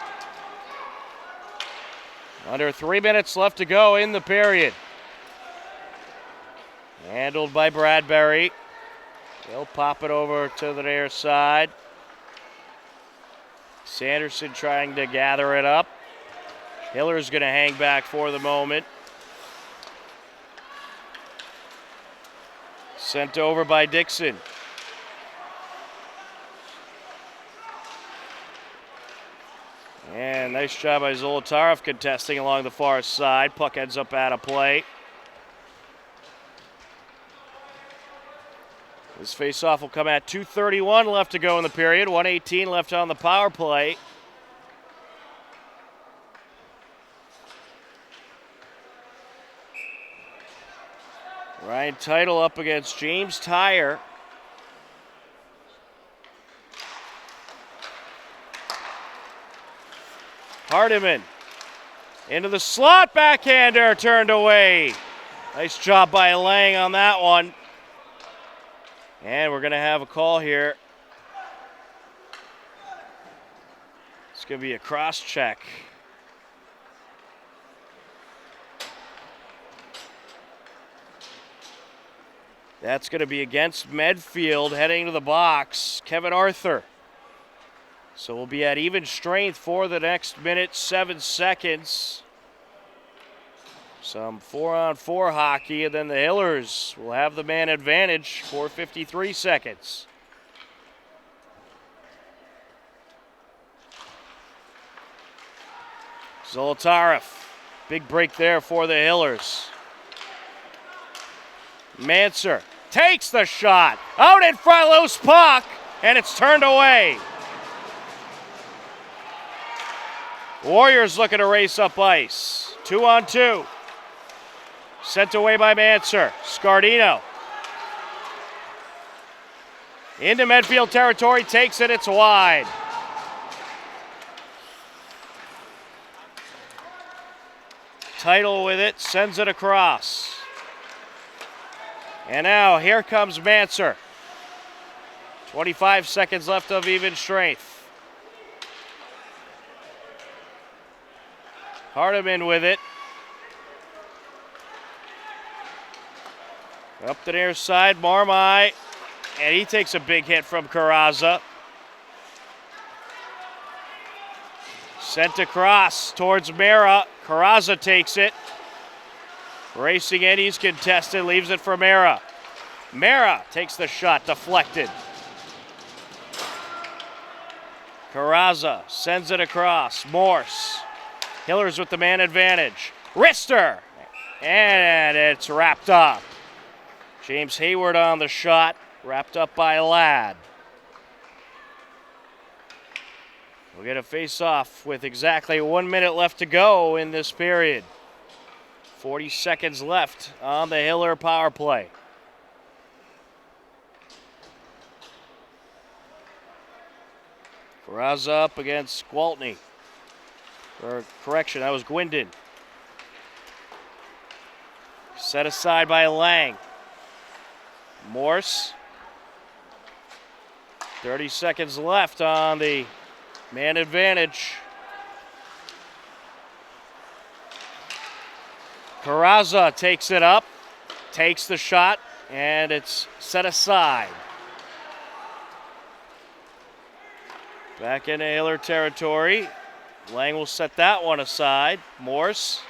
Under 3 minutes left to go in the period. Handled by Bradbury. They'll pop it over to the near side. Sanderson trying to gather it up. Hiller's going to hang back for the moment. Sent over by Dixon. And nice job by Zolotarev contesting along the far side. Puck ends up out of play. This faceoff will come at 2:31 left to go in the period. 1:18 left on the power play. Ryan Teitel up against James Tyre. Hardiman into the slot, backhander turned away. Nice job by Lang on that one. And we're going to have a call here. It's going to be a cross check. That's going to be against Medfield heading to the box, Kevin Arthur. So we'll be at even strength for the next minute, 7 seconds. Some 4-on-4 hockey, and then the Hillers will have the man advantage for 53 seconds. Zolotarev, big break there for the Hillers. Manser takes the shot, out in front, loose puck, and it's turned away. Warriors looking to race up ice. 2-on-2. Sent away by Manser. Scardino. Into Medfield territory, takes it, it's wide. Teitel with it, sends it across. And now here comes Manser. 25 seconds left of even strength. Hardiman with it. Up the near side, Marmai. And he takes a big hit from Carrazza. Sent across towards Mara. Carrazza takes it. Racing in, he's contested, leaves it for Mara. Mara takes the shot, deflected. Carrazza sends it across. Morse. Hillers with the man advantage. Rister. And it's wrapped up. James Hayward on the shot. Wrapped up by Ladd. We'll get a face-off with exactly 1 minute left to go in this period. 40 seconds left on the Hiller power play. Carrazza up against Gwaltney. Or correction, that was Gwindon. Set aside by Lang. Morse. 30 seconds left on the man advantage. Carrazza takes it up, takes the shot, and it's set aside. Back into Hiller territory. Lang will set that one aside. Morse.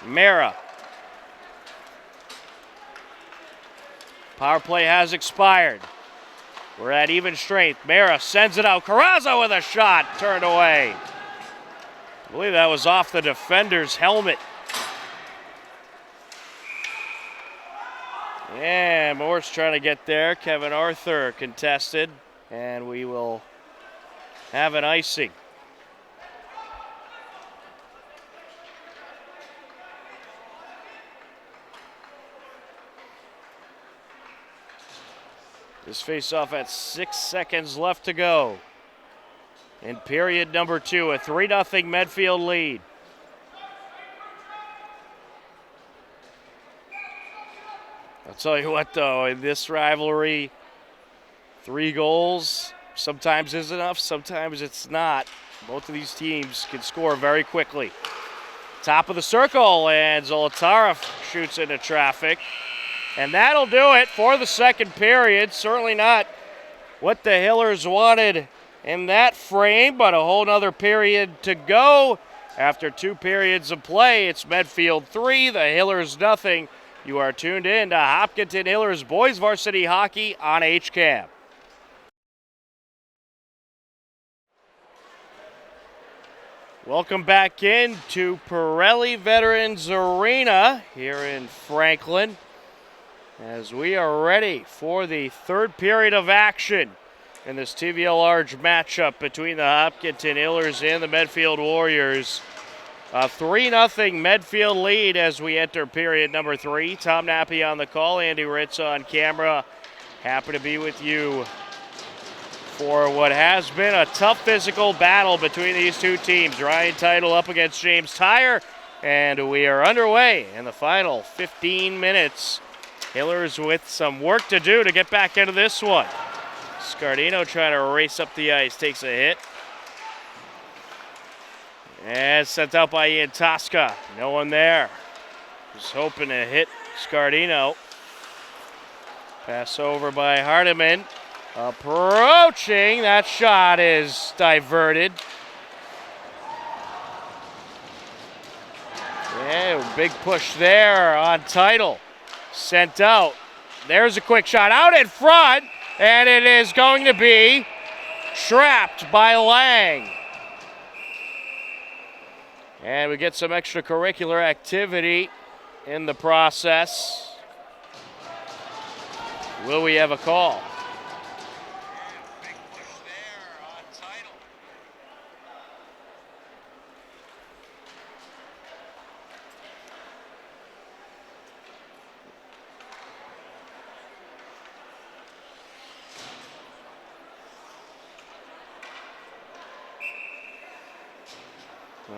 Mara. Power play has expired. We're at even strength. Mara sends it out. Carrazza with a shot. Turned away. I believe that was off the defender's helmet. And Morse trying to get there. Kevin Arthur contested, and we will have an icing. This face-off at 6 seconds left to go. In period number 2, a 3-0 Medfield lead. I'll tell you what, though, in this rivalry, 3 goals sometimes is enough, sometimes it's not. Both of these teams can score very quickly. Top of the circle, and Zolotara shoots into traffic. And that'll do it for the second period. Certainly not what the Hillers wanted in that frame, but a whole nother period to go. After 2 periods of play, it's Medfield 3, the Hillers nothing. You are tuned in to Hopkinton Hillers Boys Varsity Hockey on HCAM. Welcome back in to Pirelli Veterans Arena here in Franklin, as we are ready for the third period of action in this TVL Large matchup between the Hopkinton Hillers and the Medfield Warriors. A 3-0 Medfield lead as we enter period number 3. Tom Nappy on the call, Andy Ritz on camera. Happy to be with you for what has been a tough physical battle between these two teams. Ryan Title up against James Tyre, and we are underway in the final 15 minutes. Hillers with some work to do to get back into this one. Scardino trying to race up the ice, takes a hit. And sent out by Ian Tosca. No one there. Just hoping to hit Scardino. Pass over by Hardiman. Approaching. That shot is diverted. Yeah, big push there on Title. Sent out. There's a quick shot out in front, and it is going to be trapped by Lang. And we get some extracurricular activity in the process. Will we have a call? Big push there on Title.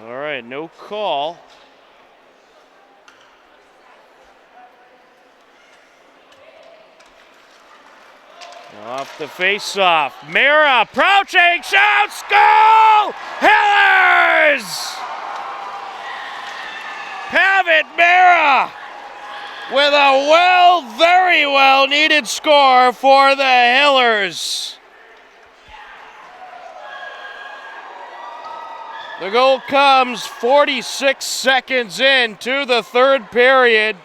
All right, no call. Off the face-off. Mira approaching, shoots, goal! Hillers! Pavitt Mira with a very well needed score for the Hillers. The goal comes 46 seconds into the third period.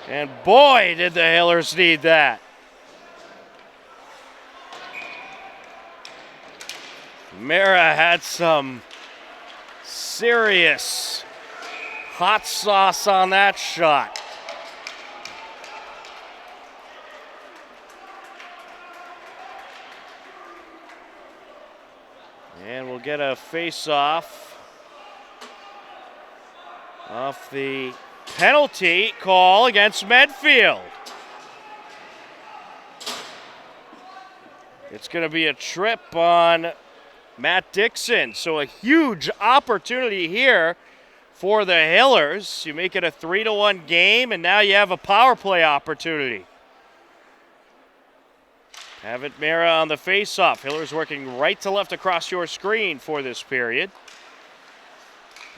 And boy, did the Hillers need that. Mira had some serious hot sauce on that shot. And we'll get a face-off off the penalty call against Medfield. It's going to be a trip on Matt Dixon. So a huge opportunity here for the Hillers. You make it a 3-1 game, and now you have a power play opportunity. Pavitt Mira on the face-off. Hillers working right to left across your screen for this period,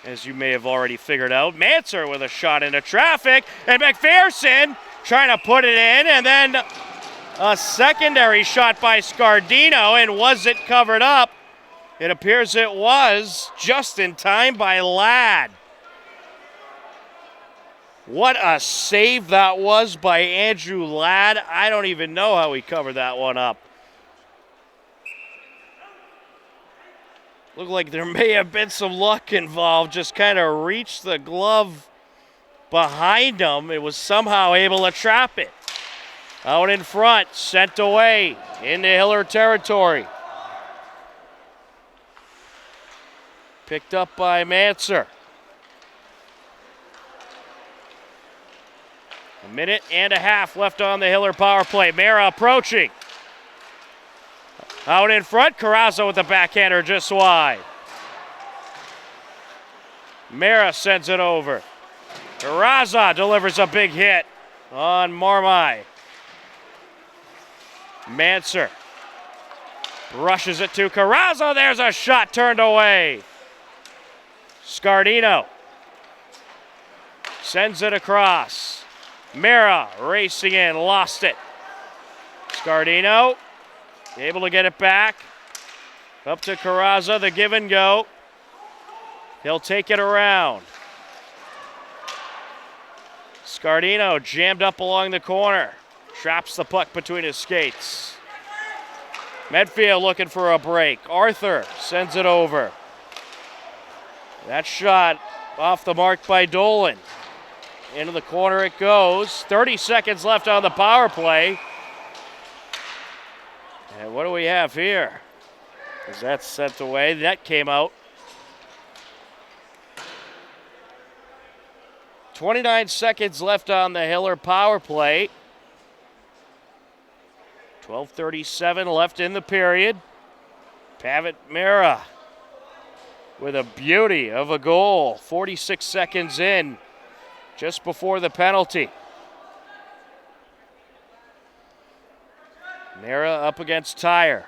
as you may have already figured out. Manser with a shot into traffic, and McPherson trying to put it in, and then a secondary shot by Scardino, and was it covered up? It appears it was, just in time by Ladd. What a save that was by Andrew Ladd. I don't even know how he covered that one up. Looked like there may have been some luck involved. Just kind of reached the glove behind him. It was somehow able to trap it. Out in front, sent away into Hiller territory. Picked up by Manser. A minute and a half left on the Hiller power play. Mara approaching. Out in front, Carrazzo with the backhander just wide. Mara sends it over. Carrazzo delivers a big hit on Marmai. Manser rushes it to Carrazzo. There's a shot turned away. Scardino sends it across. Mara racing in, lost it. Scardino able to get it back. Up to Carrazzo, the give and go. He'll take it around. Scardino jammed up along the corner. Traps the puck between his skates. Medfield looking for a break. Arthur sends it over. That shot off the mark by Dolan. Into the corner it goes. 30 seconds left on the power play. And what do we have here? Is that sent away? That came out. 29 seconds left on the Hiller power play. 12:37 left in the period. Pavitt Mara with a beauty of a goal. 46 seconds in, just before the penalty. Mara up against Tyre.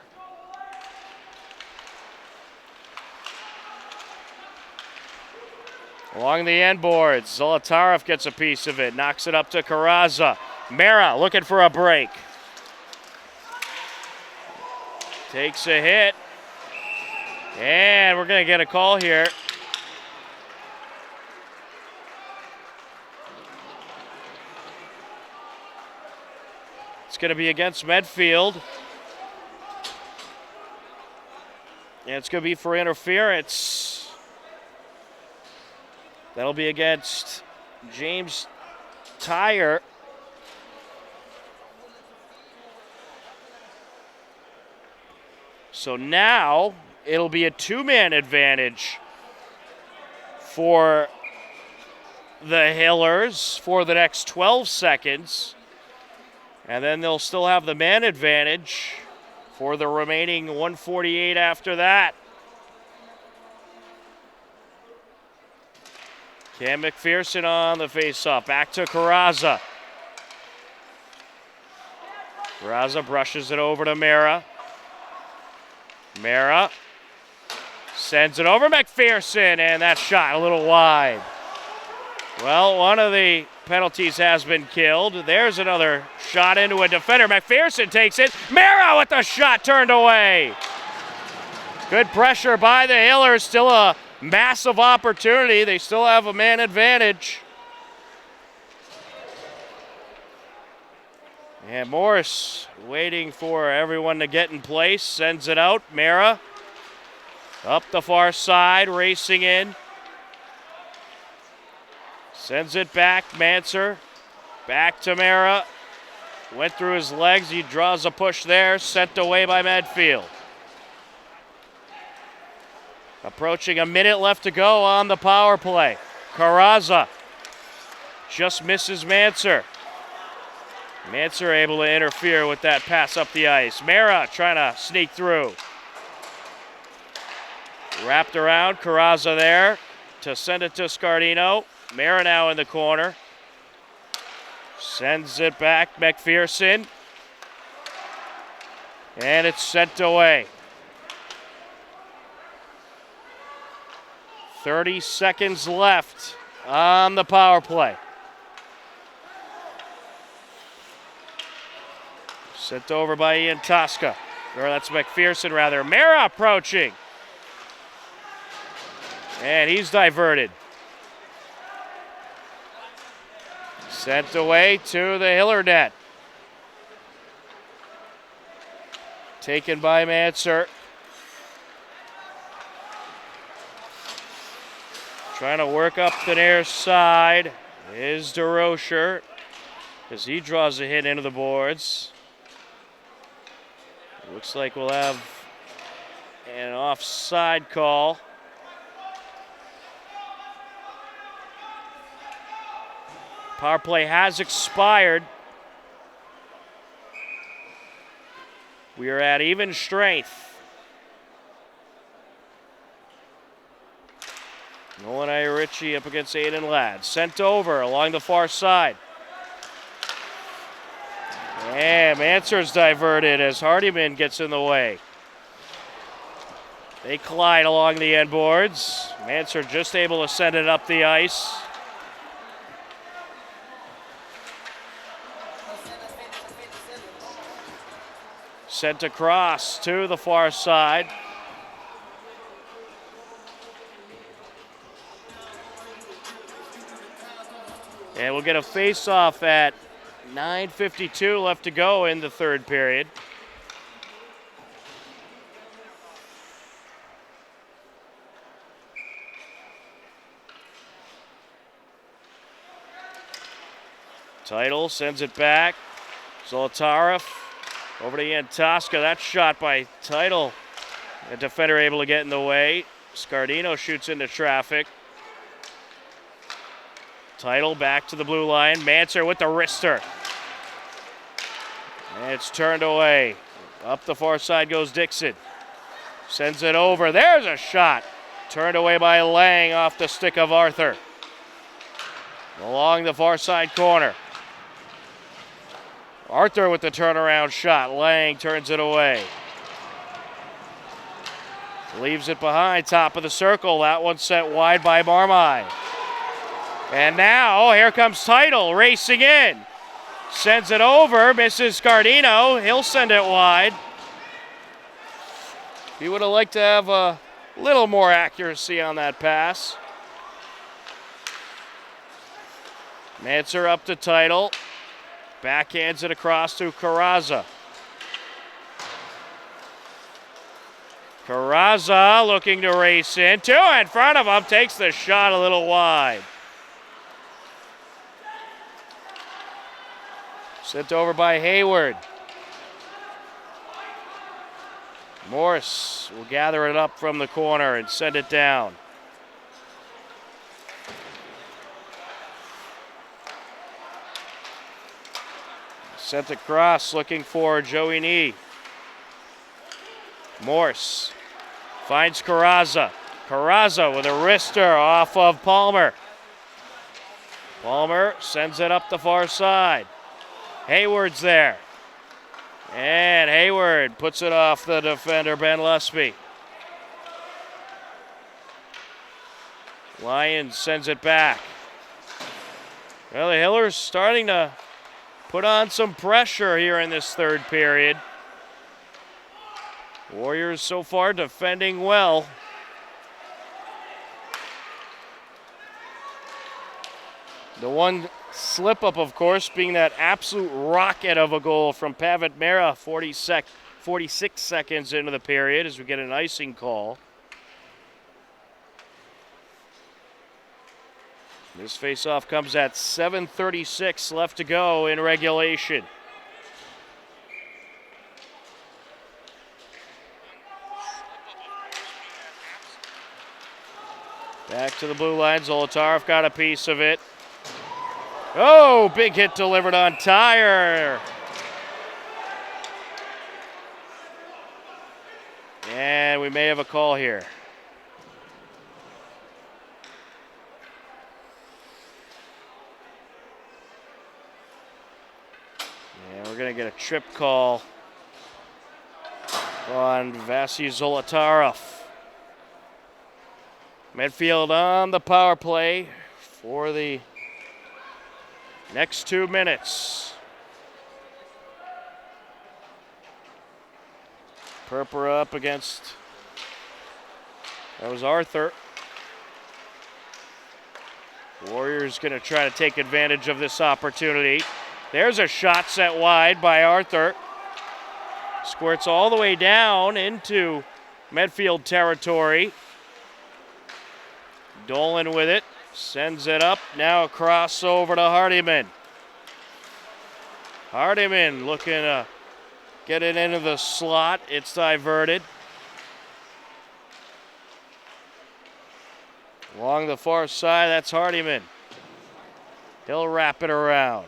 Along the end boards, Zolotarev gets a piece of it, knocks it up to Carrazzo. Mara looking for a break. Takes a hit. And we're going to get a call here. It's going to be against Medfield. And it's going to be for interference. That'll be against James Tyre. So now it'll be a two-man advantage for the Hillers for the next 12 seconds. And then they'll still have the man advantage for the remaining 148 after that. Cam McPherson on the face-off. Back to Carrazzo. Carrazzo brushes it over to Mara. Mara sends it over McPherson, and that shot a little wide. Well, one of the penalties has been killed. There's another shot into a defender. McPherson takes it. Mara with the shot turned away. Good pressure by the Hillers. Still a massive opportunity. They still have a man advantage. And Morris waiting for everyone to get in place. Sends it out. Mara up the far side, racing in. Sends it back. Manser back to Mara. Went through his legs. He draws a push there. Sent away by Medfield. Approaching a minute left to go on the power play. Carrazzo just misses Manser. Manser able to interfere with that pass up the ice. Mara trying to sneak through. Wrapped around, Carrazzo there to send it to Scardino. Mara now in the corner. Sends it back, McPherson. And it's sent away. 30 seconds left on the power play. Sent over by Ian Tosca. Or that's McPherson rather. Mara approaching. And he's diverted. Sent away to the Hiller net. Taken by Manser. Trying to work up the near side. is DeRocher as he draws a hit into the boards. Looks like we'll have an offside call. Power play has expired. We are at even strength. Nolan Irichie up against Aiden Ladd. Sent over along the far side. And Manser's diverted as Hardiman gets in the way. They collide along the end boards. Manser just able to send it up the ice. Sent across to the far side. And we'll get a face-off at 9:52 left to go in the third period. Title sends it back. Zolotarev over to Yantoska. That shot by Title. The defender able to get in the way. Scardino shoots into traffic. Title back to the blue line. Manser with the wrister. And it's turned away. Up the far side goes Dixon. Sends it over. There's a shot. Turned away by Lang off the stick of Arthur. Along the far side corner. Arthur with the turnaround shot. Lang turns it away. Leaves it behind, top of the circle. That one set wide by Marmai. And now, here comes Title racing in. Sends it over, misses Scardino. He'll send it wide. He would have liked to have a little more accuracy on that pass. Manser up to Title. Backhands it across to Carrazza. Carrazza looking to race in. Two in front of him. Takes the shot a little wide. Sent over by Hayward. Morse will gather it up from the corner and send it down. Sent across looking for Joey Nee. Morse finds Carrazza. Carrazza with a wrister off of Palmer. Palmer sends it up the far side. Hayward's there. And Hayward puts it off the defender, Ben Lusby. Lyons sends it back. Well, the Hillers starting to put on some pressure here in this third period. Warriors so far defending well. The one slip up, of course, being that absolute rocket of a goal from Pavitt Mera 46 seconds into the period as we get an icing call. This faceoff comes at 7:36 left to go in regulation. Back to the blue line. Zolotarev got a piece of it. Oh, big hit delivered on Tyre. And we may have a call here. And we're going to get a trip call on Vasily Zolotarev. Medfield on the power play for the next 2 minutes. Purpura up against, that was Arthur. Warriors going to try to take advantage of this opportunity. There's a shot set wide by Arthur. Squirts all the way down into Medfield territory. Dolan with it. Sends it up, now across over to Hardiman. Hardiman looking to get it into the slot. It's diverted. Along the far side, that's Hardiman. He'll wrap it around.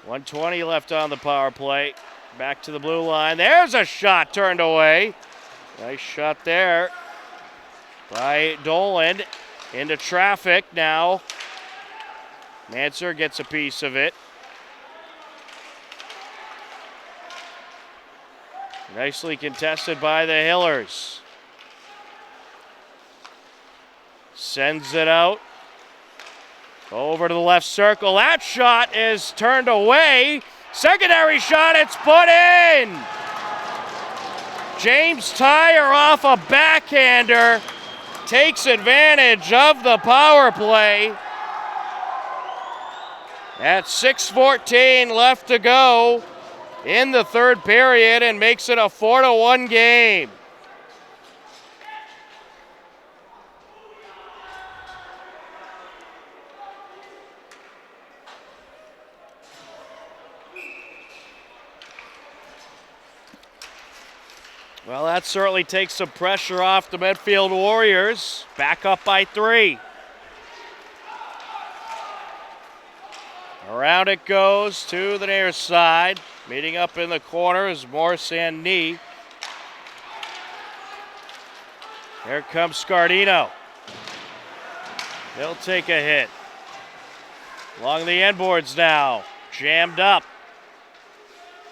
1:20 left on the power play. Back to the blue line. There's a shot turned away. Nice shot there by Dolan. Into traffic now. Manser gets a piece of it. Nicely contested by the Hillers. Sends it out. Over to the left circle. That shot is turned away. Secondary shot, it's put in. James Tyre off a backhander. Takes advantage of the power play. At 6:14 left to go in the third period and makes it a 4-1 game. Well, that certainly takes some pressure off the Medfield Warriors. Back up by 3. Around it goes to the near side. Meeting up in the corner is Morse and Nee. Here comes Scardino. He'll take a hit. Along the end boards now. Jammed up.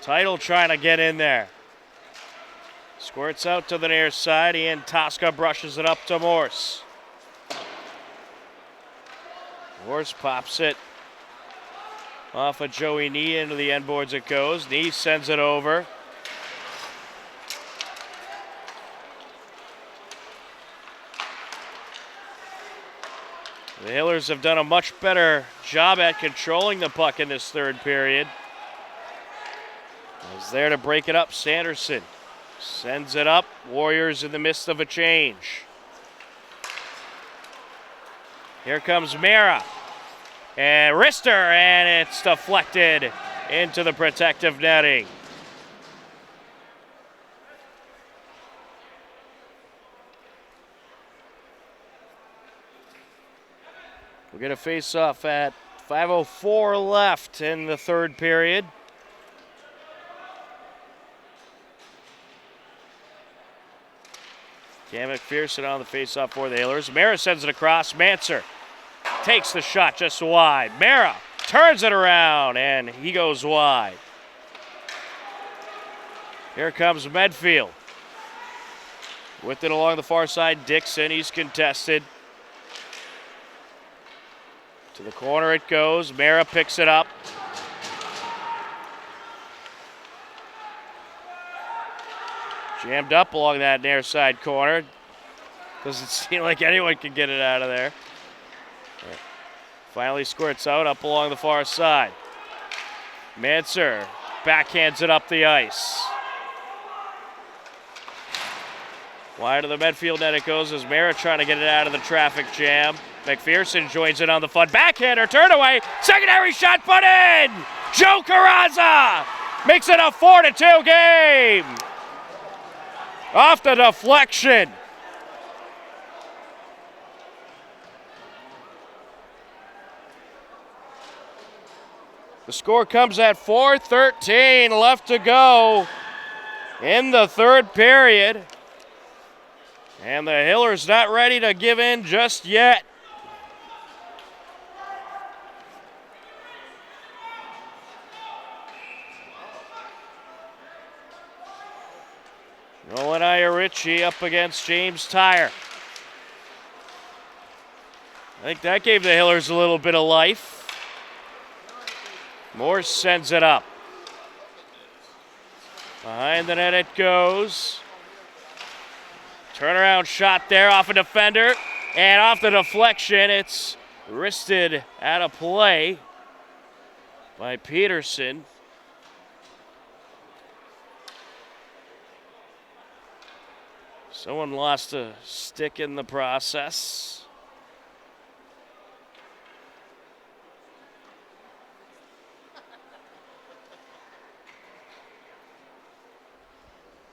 Title trying to get in there. Squirts out to the near side. Ian Tosca brushes it up to Morse. Morse pops it off of Joey Nee into the end boards it goes. Nee sends it over. The Hillers have done a much better job at controlling the puck in this third period. Is there to break it up, Sanderson. Sends it up. Warriors in the midst of a change. Here comes Mara. And wrister, and it's deflected into the protective netting. We're going to face off at 5:04 left in the third period. Cam McPherson on the faceoff for the Hillers. Mara sends it across. Manser takes the shot just wide. Mara turns it around, and he goes wide. Here comes Medfield. With it along the far side, Dixon. He's contested. To the corner it goes. Mara picks it up. Jammed up along that near side corner. Doesn't seem like anyone can get it out of there. Finally squirts out up along the far side. Manser backhands it up the ice. Wide of the Medfield net it goes as Mara trying to get it out of the traffic jam. McPherson joins it on the fun backhander, turn away, secondary shot put in! Joe Carranza makes it a 4-2 game! Off the deflection. The score comes at 4:13 left to go in the third period. And the Hillers not ready to give in just yet. Nolan Iarici up against James Tyre. I think that gave the Hillers a little bit of life. Morse sends it up. Behind the net it goes. Turnaround shot there off a defender. And off the deflection, it's wristed out of play by Peterson. Someone lost a stick in the process.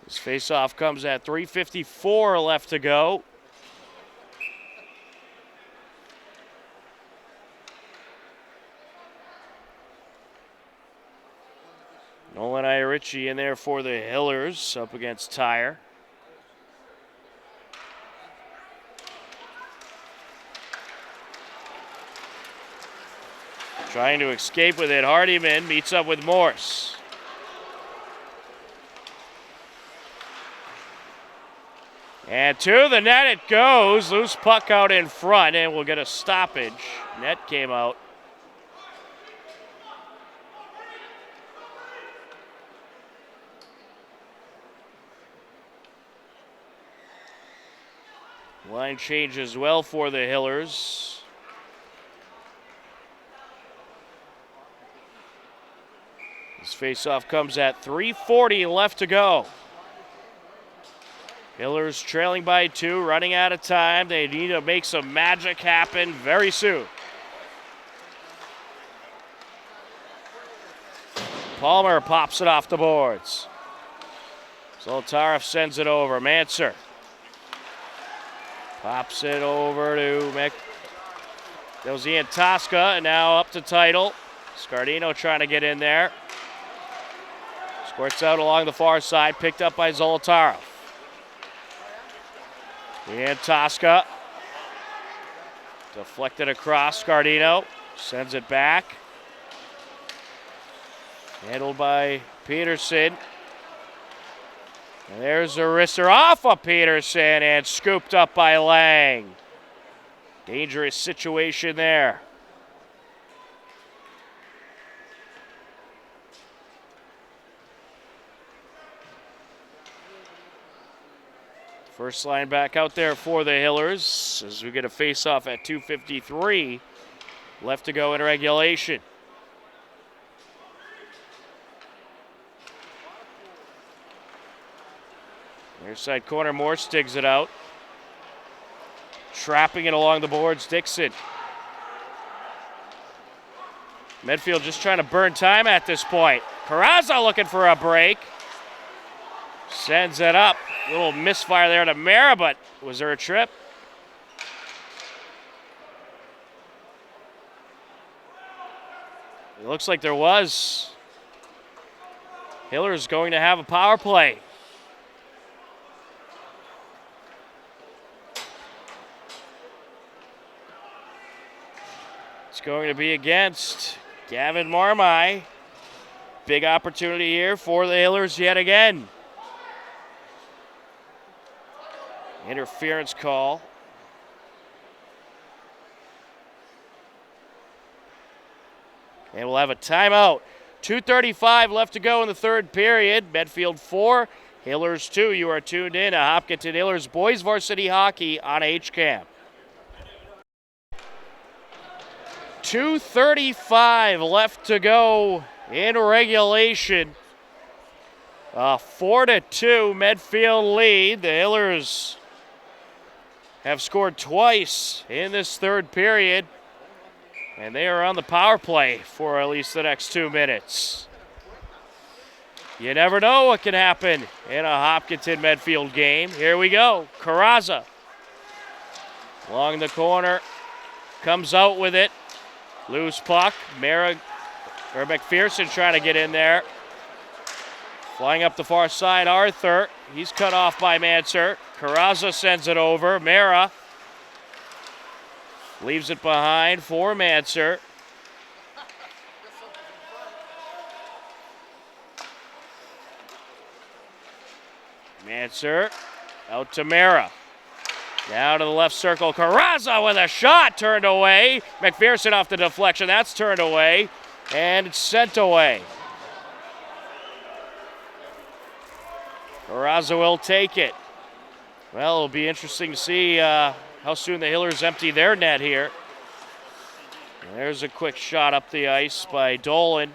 This faceoff comes at 3:54 left to go. Nolan Iarici in there for the Hillers up against Tyre. Trying to escape with it. Hardiman meets up with Morse. And to the net it goes. Loose puck out in front, and we'll get a stoppage. Net came out. Line change as well for the Hillers. This faceoff comes at 3:40 left to go. Hillers trailing by 2, running out of time. They need to make some magic happen very soon. Palmer pops it off the boards. Zolotarev sends it over. Manser pops it over to That was Ian Tosca, and now up to Title. Scardino trying to get in there. Squirts out along the far side, picked up by Zolotarev. Ian Tosca deflected across. Scardino sends it back. Handled by Peterson. And there's a wrister off of Peterson and scooped up by Lang. Dangerous situation there. First line back out there for the Hillers as we get a face-off at 2:53 left to go in regulation. Near side corner, Morse digs it out. Trapping it along the boards, Dixon. Medfield just trying to burn time at this point. Carrazza looking for a break. Sends it up. A little misfire there to Mara, but was there a trip? It looks like there was. Hillers going to have a power play. It's going to be against Gavin Marmai. Big opportunity here for the Hillers yet again. Interference call. And we'll have a timeout. 2:35 left to go in the third period. Medfield 4, Hillers 2. You are tuned in to Hopkinton Hillers Boys Varsity Hockey on HCAM. 2:35 left to go in regulation. 4-2 Medfield lead. The Hillers have scored twice in this third period, and they are on the power play for at least the next 2 minutes. You never know what can happen in a Hopkinton Medfield game. Here we go. Carrazza along the corner, comes out with it. Loose puck. McPherson trying to get in there. Flying up the far side, Arthur. He's cut off by Manser. Carrazza sends it over. Mara leaves it behind for Manser. Manser out to Mara. Down to the left circle. Carrazza with a shot turned away. McPherson off the deflection. That's turned away and it's sent away. Carrazza will take it. Well, it'll be interesting to see how soon the Hillers empty their net here. And there's a quick shot up the ice by Dolan.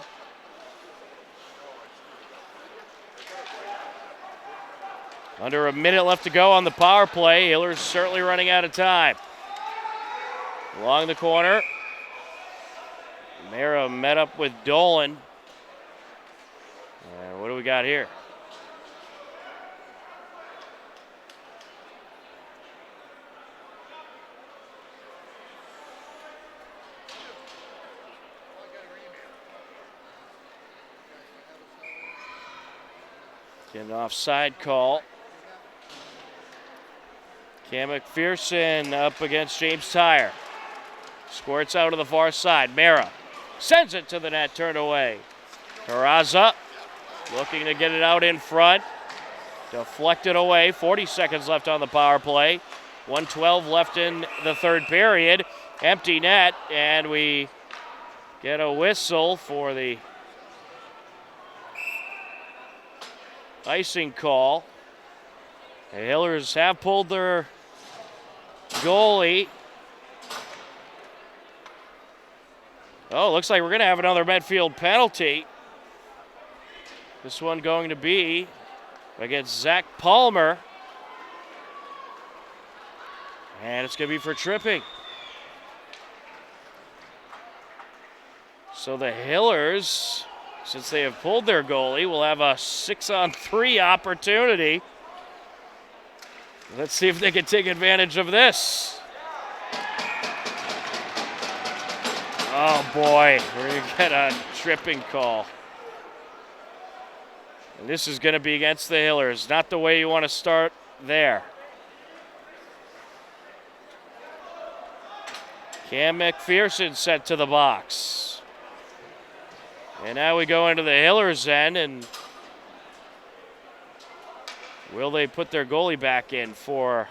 Under a minute left to go on the power play. Hillers certainly running out of time. Along the corner. Mara met up with Dolan. And what do we got here? Get an offside call. Cam McPherson up against James Tyre. Squirts out to the far side. Mara sends it to the net, turned away. Carrazza looking to get it out in front. Deflected away. 40 seconds left on the power play. 1:12 left in the third period. Empty net, and we get a whistle for the icing call. The Hillers have pulled their goalie. Oh, looks like we're going to have another Medfield penalty. This one going to be against Zach Palmer. And it's going to be for tripping. So the Hillers, since they have pulled their goalie, will have a 6-on-3 opportunity. Let's see if they can take advantage of this. Oh boy, we're going to get a tripping call. And this is going to be against the Hillers. Not the way you want to start there. Cam McPherson sent to the box. And now we go into the Hillers end, and will they put their goalie back in for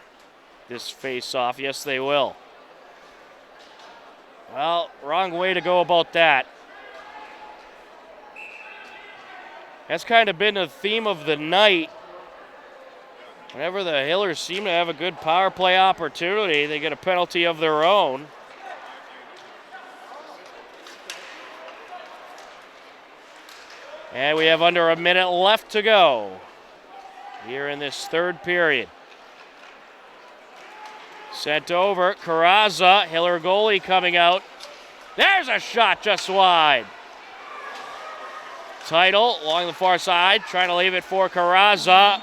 this face-off? Yes, they will. Well, wrong way to go about that. That's kind of been the theme of the night. Whenever the Hillers seem to have a good power play opportunity, they get a penalty of their own. And we have under a minute left to go here in this third period. Sent over, Carrazza, Hiller goalie coming out. There's a shot just wide. Title along the far side, trying to leave it for Carrazza.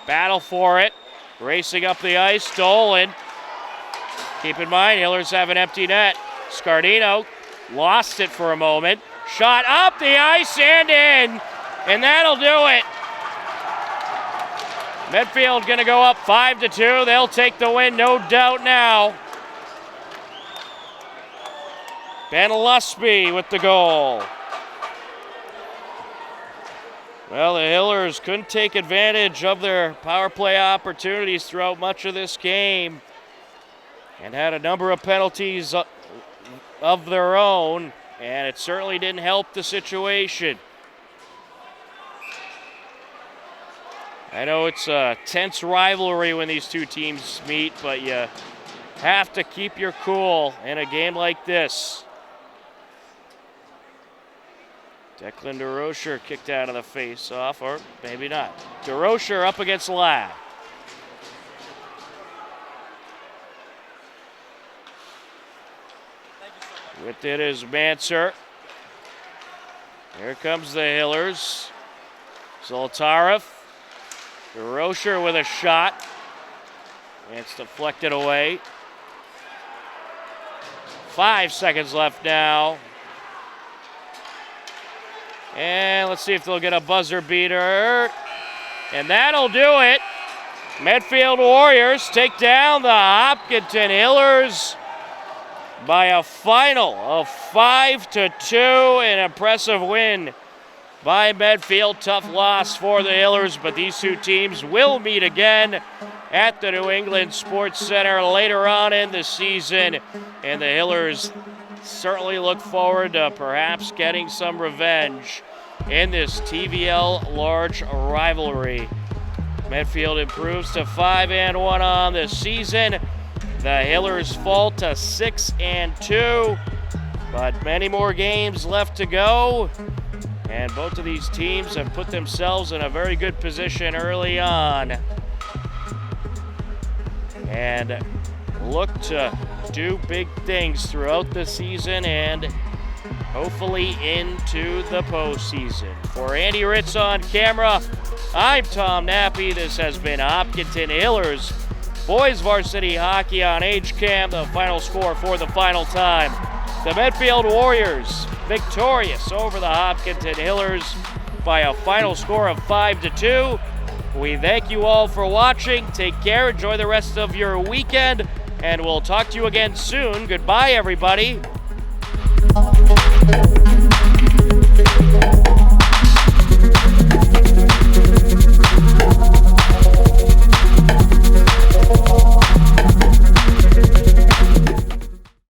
Battle for it, racing up the ice, stolen. Keep in mind, Hillers have an empty net. Scardino lost it for a moment. Shot up the ice and in, and that'll do it. Medfield going to go up 5-2. They'll take the win, no doubt now. Ben Lusby with the goal. Well, the Hillers couldn't take advantage of their power play opportunities throughout much of this game and had a number of penalties of their own, and it certainly didn't help the situation. I know it's a tense rivalry when these two teams meet, but you have to keep your cool in a game like this. Declan DeRocher kicked out of the face-off, or maybe not. DeRocher up against Ladd. With it is Manser. Here comes the Hillers. Zoltarev. DeRocher with a shot. And it's deflected away. 5 seconds left now. And let's see if they'll get a buzzer beater. And that'll do it. Medfield Warriors take down the Hopkinton Hillers by a final of 5-2. An impressive win by Medfield. Tough loss for the Hillers, but these two teams will meet again at the New England Sports Center later on in the season. And the Hillers certainly look forward to perhaps getting some revenge in this TVL large rivalry. Medfield improves to 5-1 on the season. The Hillers fall to 6-2, but many more games left to go. And both of these teams have put themselves in a very good position early on and look to do big things throughout the season and hopefully into the postseason. For Andy Ritz on camera, I'm Tom Nappy. This has been Hopkinton Hillers Boys Varsity Hockey on HCAM. The final score for the final time. The Medfield Warriors victorious over the Hopkinton Hillers by a final score of 5-2. We thank you all for watching. Take care. Enjoy the rest of your weekend. And we'll talk to you again soon. Goodbye, everybody.